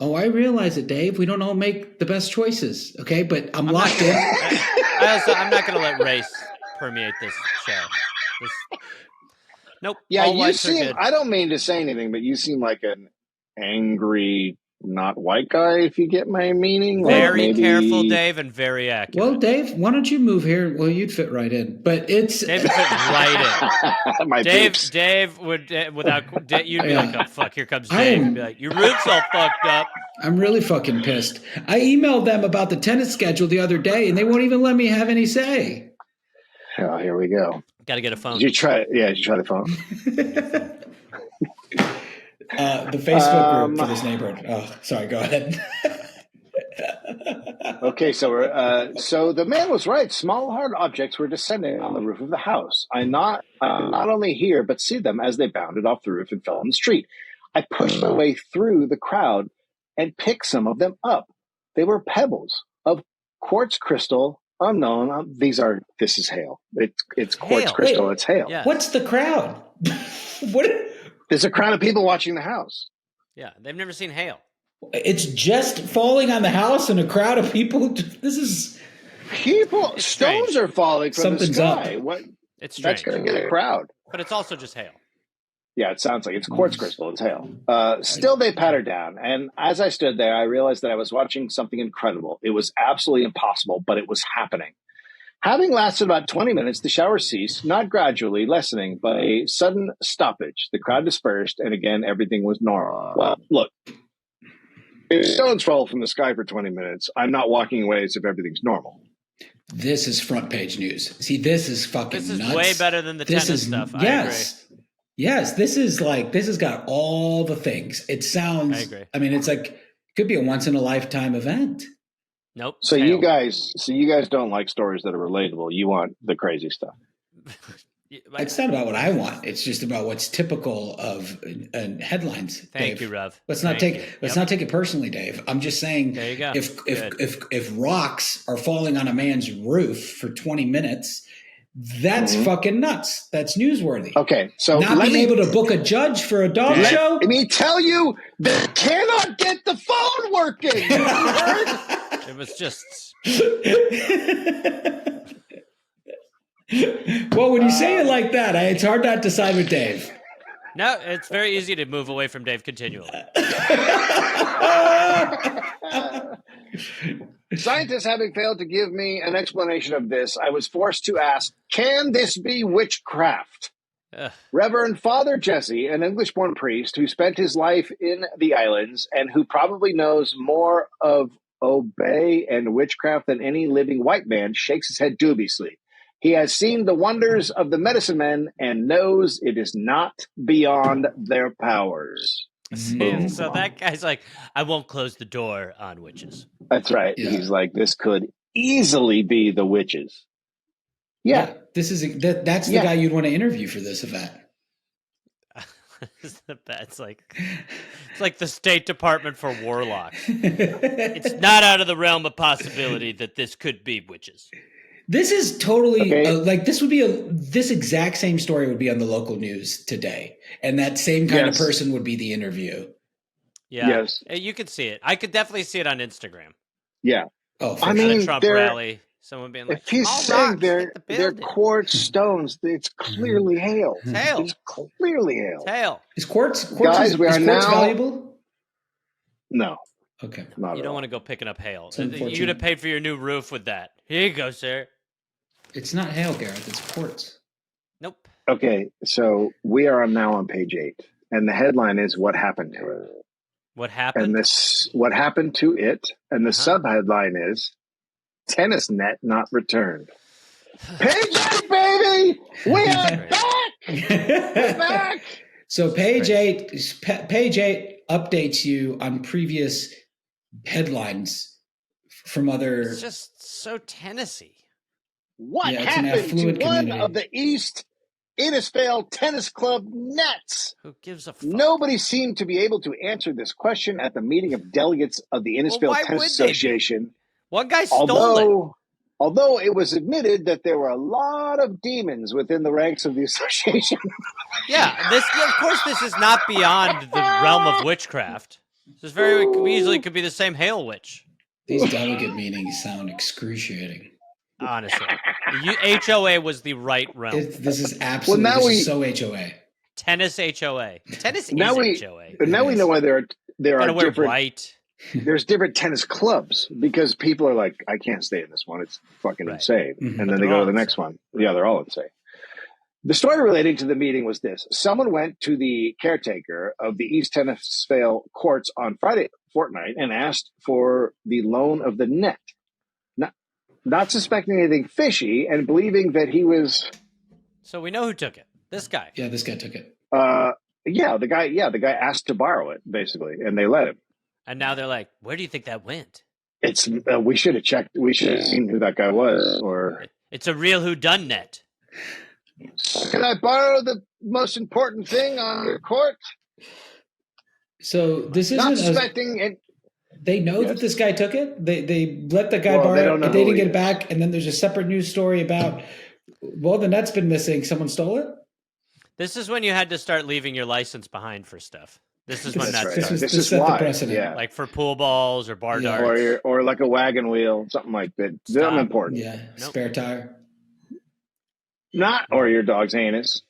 Oh, I realize it, Dave. We don't all make the best choices, okay? But I'm locked in. I'm not going to let race permeate this show. Nope. Yeah, you seem. I don't mean to say anything, but you seem like an angry, not white guy. If you get my meaning. Very careful, Dave, and very accurate. Well, Dave, why don't you move here? Well, you'd fit right in. But it's Dave would fit right in. Dave would you'd be like, "Oh fuck, here comes Dave." And be like, "Your roof's all fucked up." I'm really fucking pissed. I emailed them about the tennis schedule the other day, and they won't even let me have any say. Oh, here we go. Got to get a phone. Did you try the phone? The Facebook group for this neighborhood. Oh, sorry. Go ahead. Okay, so the man was right. Small hard objects were descending on the roof of the house. I not only hear but see them as they bounded off the roof and fell on the street. I pushed my way through the crowd and picked some of them up. They were pebbles of quartz crystal, unknown. This is hail. It's quartz crystal. It's hail. Yeah. What's the crowd? What? There's a crowd of people watching the house. Yeah, they've never seen hail. It's just falling on the house and a crowd of people. This is people. Stones are falling from the sky. Up. What? It's strange. That's going to get a crowd. But it's also just hail. Yeah, it sounds like it's quartz crystal. It's hail. Still, they pattered down. And as I stood there, I realized that I was watching something incredible. It was absolutely impossible, but it was happening. Having lasted about 20 minutes, the shower ceased, not gradually lessening, but a sudden stoppage. The crowd dispersed, and again, everything was normal. Well, look, if stones fall from the sky for 20 minutes, I'm not walking away as if everything's normal. This is front page news. See, this is fucking nuts. This is way better than the tennis stuff. Yes. I agree. Yes, this has got all the things. It sounds. I agree. I mean, it's like it could be a once in a lifetime event. Nope. So you guys don't like stories that are relatable. You want the crazy stuff. It's not about what I want. It's just about what's typical of headlines. Thank Dave. you, Rev. Let's not take it personally, Dave. I'm just saying. There you go. If rocks are falling on a man's roof for 20 minutes, that's fucking nuts. That's newsworthy. Okay, so not being able to book a judge for a dog show. Let me tell you, they cannot get the phone working. It was just. Well, when you say it like that, it's hard not to side with Dave. No, it's very easy to move away from Dave continually. Scientists having failed to give me an explanation of this, I was forced to ask, can this be witchcraft? Reverend Father Jesse, an English-born priest who spent his life in the islands and who probably knows more of obey and witchcraft than any living white man, shakes his head dubiously. He has seen the wonders of the medicine men and knows it is not beyond their powers. So that guy's like, I won't close the door on witches. That's right. Yeah. He's like, this could easily be the witches. Yeah. This is that's the guy you'd want to interview for this event. It's like the State Department for warlocks. It's not out of the realm of possibility that this could be witches. This is totally this exact same story would be on the local news today, and that same kind of person would be the interview. Yeah, yes, you could see it. I could definitely see it on Instagram. Yeah. Oh, I mean, a Trump rally. Someone being like, if he's saying they're quartz stones, it's clearly hail. It's hail. It's clearly hail. It's hail. Is quartz Guys, we are quartz now valuable? No. Okay. You don't want to go picking up hail. You'd have paid for your new roof with that. Here you go, sir. It's not hail, Gareth. It's quartz. Nope. Okay, so we are now on page 8, and the headline is "What happened to it." What happened? And what happened to it? And the subheadline is "Tennis net not returned." Page 8, baby, we are back. We're back. So page 8 updates you on previous headlines from other. It's just so Tennessee. What happened to one of the East Innisfail Tennis Club nets? Who gives a fuck? Nobody seemed to be able to answer this question at the meeting of delegates of the Innisfail Tennis Association. One guy stole it. Although it was admitted that there were a lot of demons within the ranks of the association. Of course, this is not beyond the realm of witchcraft. This very easily could be the same hail witch. These delegate meetings sound excruciating. Honestly, HOA was the right realm. This is absolutely so HOA. Tennis HOA. Tennis is HOA. But now we know why there are different. White. There's different tennis clubs because people are like, I can't stay in this one. It's fucking insane. Mm-hmm. And then they go to the next one. Yeah, they're all insane. The story relating to the meeting was this. Someone went to the caretaker of the East Tennisfail courts on Friday fortnight and asked for the loan of the net. Not suspecting anything fishy and believing that he was. So we know who took it. This guy. Yeah, this guy took it. The guy asked to borrow it basically, and they let him. And now they're like, where do you think that went? It's we should have checked. We should have seen who that guy was. Or it's a real whodunit. Can I borrow the most important thing on your court? So this isn't not suspecting it. They know that this guy took it. They let the guy borrow it. They didn't get it back, and then there's a separate news story about. Well, the net's been missing. Someone stole it. This is when you had to start leaving your license behind for stuff. This is when that started. This is why. The precedent. Yeah. Like for pool balls or bar darts. Or like a wagon wheel, something like that. Something important. Yeah, spare tire. Or your dog's anus.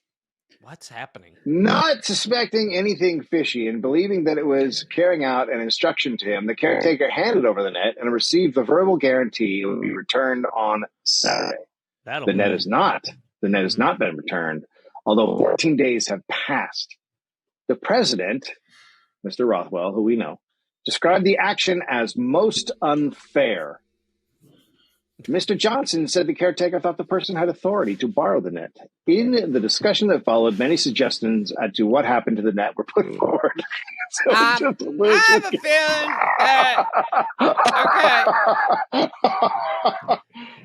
What's happening? Not suspecting anything fishy and believing that it was carrying out an instruction to him, the caretaker handed over the net and received the verbal guarantee it would be returned on Saturday. The net has not been returned, although 14 days have passed. The president, Mr. Rothwell, who we know, described the action as most unfair. Mr. Johnson said the caretaker thought the person had authority to borrow the net. In the discussion that followed, many suggestions as to what happened to the net were put forward. I have a feeling. Okay.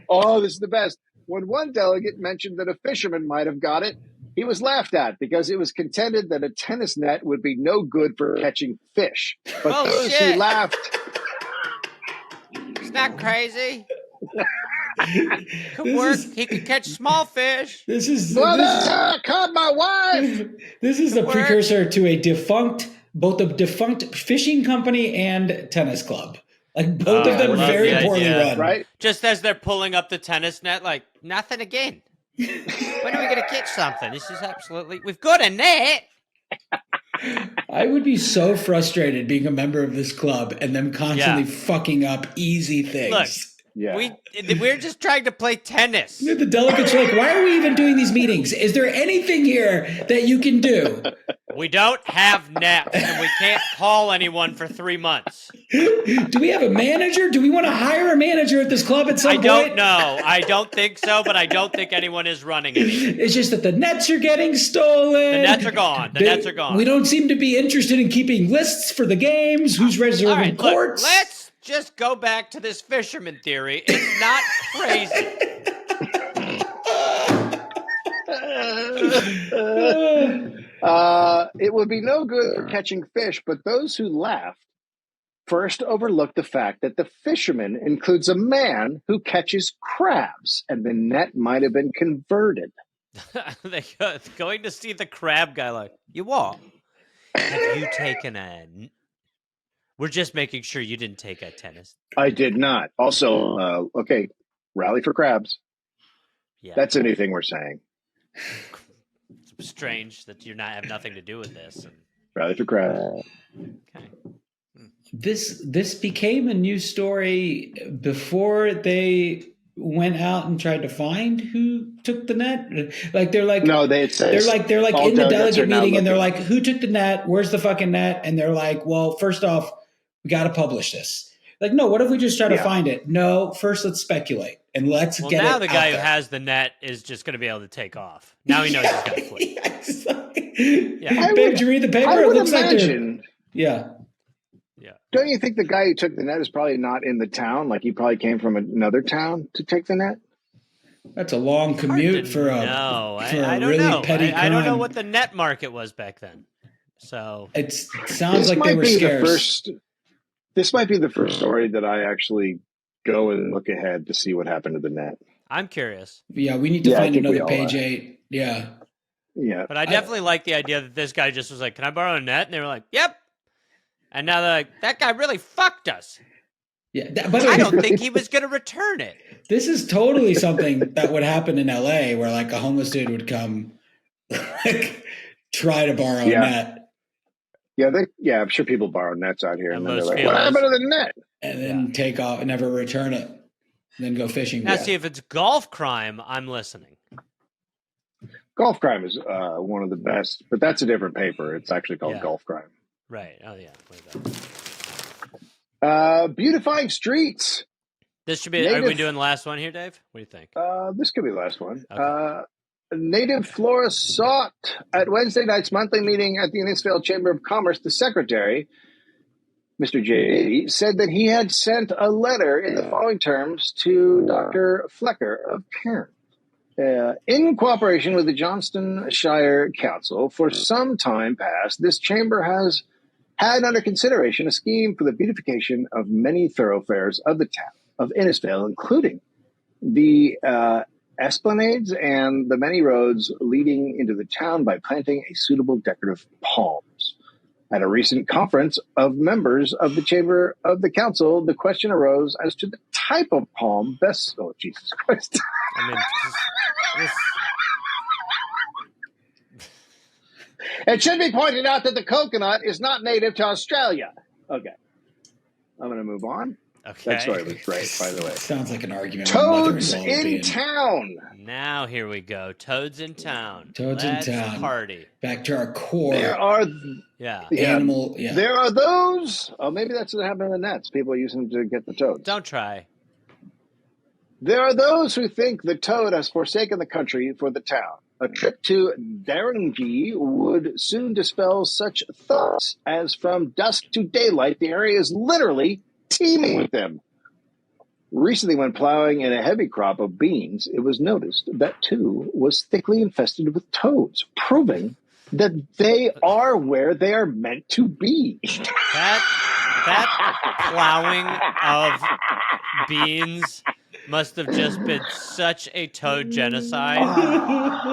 Oh, this is the best. when one delegate mentioned that a fisherman might have got it, he was laughed at because it was contended that a tennis net would be no good for catching fish. But those who laughed... It's not crazy. Could work. He could catch small fish. Caught my wife. This is the precursor to both a defunct fishing company and tennis club. Like both of them very poorly run. Right? Just as they're pulling up the tennis net, like, nothing again. When are we going to catch something? This is absolutely... We've got a net. I would be so frustrated being a member of this club and them constantly fucking up easy things. Look, we're just trying to play tennis. The delegates are like, why are we even doing these meetings? Is there anything here that you can do? We don't have nets, and we can't call anyone for 3 months. Do we have a manager? Do we want to hire a manager at this club at some point? I don't know. I don't think so, but I don't think anyone is running it. It's just that the nets are getting stolen. The nets are gone. The nets are gone. We don't seem to be interested in keeping lists for the games. Who's reserving courts? Look, let's just go back to this fisherman theory. It's not crazy. It would be no good for catching fish, but those who laughed first overlooked the fact that the fisherman includes a man who catches crabs, and the net might have been converted. They're going to see the crab guy like, you what? Have you taken a... We're just making sure you didn't take a tennis. I did not. Also, rally for crabs. Yeah. That's anything we're saying. It's strange that you have nothing to do with this. Rally for crabs. Okay. This became a news story before they went out and tried to find who took the net. Like they're like no, they're like in the delegate meeting and they're like, who took the net? Where's the fucking net? And they're like, well, first off, we got to publish this. Like, no, what if we just try to find it? No, first let's speculate and let's get it. Now the guy who has the net is just going to be able to take off. Now he knows he's got to flee. Babe, did you read the paper? I would imagine. Yeah. Don't you think the guy who took the net is probably not in the town? Like he probably came from another town to take the net? That's a long commute for a I don't really know. petty crime. I don't know what the net market was back then. So it sounds like they were scarce. This might be the first story that I actually go and look ahead to see what happened to the net. I'm curious. Yeah, we need to find another page 8. Yeah. Yeah. But I definitely like the idea that this guy just was like, can I borrow a net? And they were like, yep. And now they're like, that guy really fucked us. Yeah, I don't think he was going to return it. This is totally something that would happen in LA where like a homeless dude would come try to borrow a net. Yeah, I'm sure people borrow nets out here. And then they're like, what happened to the net? And then take off and never return it. And then go fishing. Now, see, if it's golf crime, I'm listening. Golf crime is one of the best, but that's a different paper. It's actually called Golf Crime. Right. Oh, yeah. Beautifying streets. This should be. Are we doing the last one here, Dave? What do you think? This could be the last one. Okay. Native florists sought at Wednesday night's monthly meeting at the Innisfail Chamber of Commerce. The secretary, Mr. J. said that he had sent a letter in the following terms to Dr. Flecker of Cairn. In cooperation with the Johnston Shire Council, for some time past, this chamber has had under consideration a scheme for the beautification of many thoroughfares of the town of Innisfail, including the esplanades and the many roads leading into the town by planting a suitable decorative palms. At a recent conference of members of the chamber of the council, the question arose as to the type of palm best. Oh, Jesus Christ. I mean, It should be pointed out that the coconut is not native to Australia. Okay. I'm going to move on. Okay. That story was great, by the way. Sounds like an argument. Toads in town. Now here we go. Toads in town. Toads in town. Party. Back to our core. There are animal. Yeah. There are those. Oh, maybe that's what happened in the nets. People are using them to get the toads. Don't try. There are those who think the toad has forsaken the country for the town. A trip to Darangee would soon dispel such thoughts, as from dusk to daylight, the area is literally teeming with them. Recently, when plowing in a heavy crop of beans, it was noticed that two was thickly infested with toads, proving that they are where they are meant to be. That plowing of beans must have just been such a toad genocide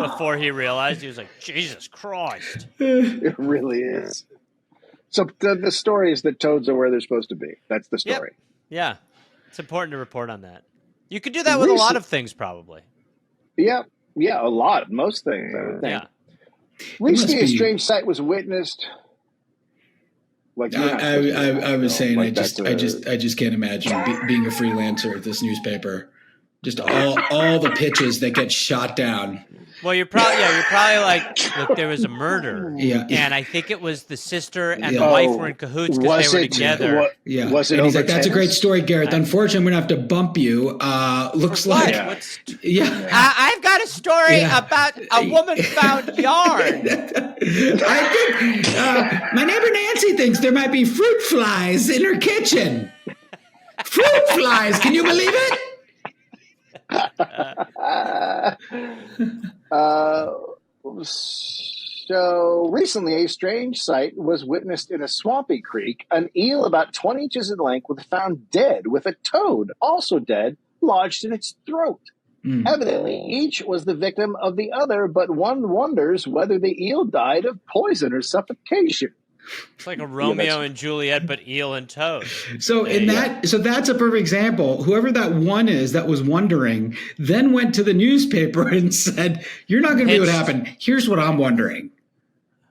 before he realized. He was like, Jesus Christ. It really is. So the story is that toads are where they're supposed to be. That's the story. Yep. Yeah. It's important to report on that. You could do that with a lot of things, probably. Yeah, a lot. Most things, I would think. Yeah. Recently, a strange sight was witnessed. Like I was saying, like I just can't imagine being a freelancer at this newspaper. Just all the pitches that get shot down. Well, you're probably like, look, there was a murder, and I think it was the sister and the wife were in cahoots because they were together. Was it? And he's like, "That's a great story, Gareth. Unfortunately, I'm going to have to bump you. Looks like, I've got a story about a woman found yarn. I think my neighbor Nancy thinks there might be fruit flies in her kitchen. Fruit flies? Can you believe it?" So recently, a strange sight was witnessed in a swampy creek. An eel about 20 inches in length was found dead, with a toad, also dead, lodged in its throat. Evidently, each was the victim of the other, but one wonders whether the eel died of poison or suffocation. It's like a Romeo and Juliet, but eel and toad. So so that's a perfect example. Whoever that one is that was wondering, then went to the newspaper and said, "You're not going to believe what happened. Here's what I'm wondering."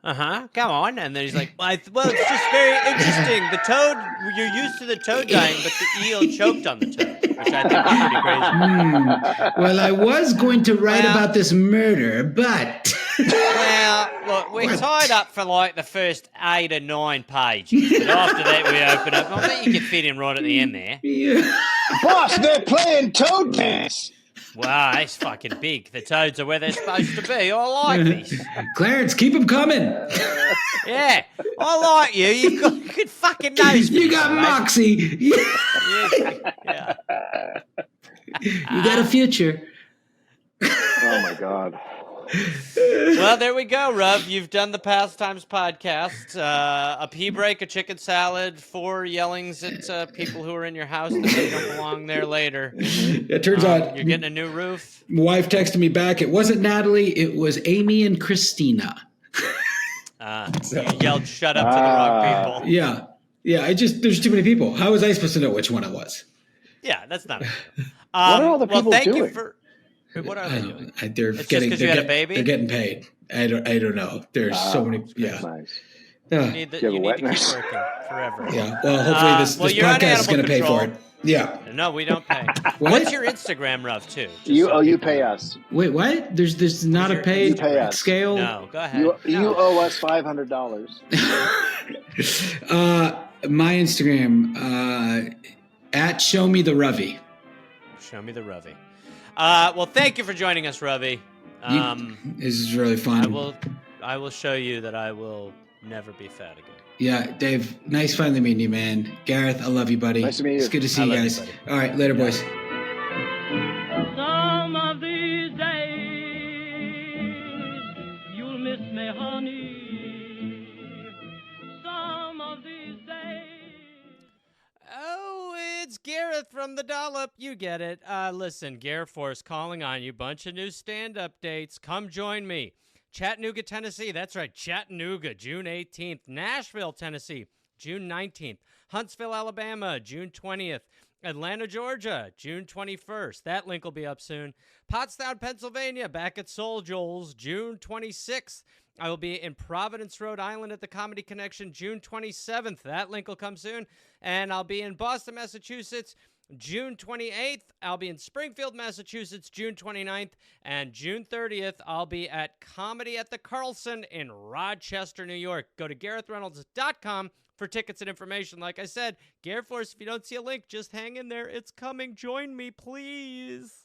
Come on. And then he's like, well, it's just very interesting. The toad, you're used to the toad dying, but the eel choked on the toad, which I think is pretty crazy. Well, I was going to write about this murder, but... Well, look, we're tied up for like the first 8 or 9 pages. But after that, we open up. I bet you can fit in right at the end there. Yeah. Boss, they're playing toad dance. Wow, that's fucking big. The toads are where they're supposed to be. I like this. Clarence, keep them coming. Yeah, I like you. You've got good fucking nose. You got moxie. Yeah. You got a future. Oh, my God. Well, there we go, Rav. You've done the Pastimes podcast. A pee break, a chicken salad, 4 yellings at people who are in your house that they don't belong there later. It turns out you're getting a new roof. My wife texted me back. It wasn't Natalie. It was Amy and Christina. You yelled "shut up" to the wrong people. Yeah. There's too many people. How was I supposed to know which one it was? Yeah, that's not. What are all the people thank doing? you for. What are they doing? It's just because you had a baby? They're getting paid. I don't know. There's so many. Yeah. Nice. You need to keep working forever. Yeah. Well, hopefully this podcast is going to pay for it. Yeah. No, we don't pay. What's your Instagram, Rav, too? You pay us. Wait, what? There's not a paid scale? No, go ahead. You owe us $500. My Instagram, at Show Me the Ravi. Show Me the Ravi. Well, thank you for joining us, Ravi. This is really fun. I will show you that I will never be fat again. Yeah, Dave, nice finally meeting you, man. Gareth, I love you, buddy. Nice to meet you. It's good to see you guys. All right, later, boys. Some of these days you'll miss me, honey. Some of these days. Oh, it's Gareth from the Dollop. You get it. Listen, Gareth Force calling on you. Bunch of new stand-up dates. Come join me. Chattanooga, Tennessee. That's right, Chattanooga, June 18th. Nashville, Tennessee, June 19th. Huntsville, Alabama, June 20th. Atlanta, Georgia, June 21st. That link will be up soon. Pottstown, Pennsylvania, back at Soul Joel's, June 26th. I will be in Providence, Rhode Island at the Comedy Connection, June 27th. That link will come soon. And I'll be in Boston, Massachusetts, June 28th. I'll be in Springfield, Massachusetts, June 29th. And June 30th, I'll be at Comedy at the Carlson in Rochester, New York. Go to GarethReynolds.com for tickets and information. Like I said, Gareth Force, if you don't see a link, just hang in there. It's coming. Join me, please.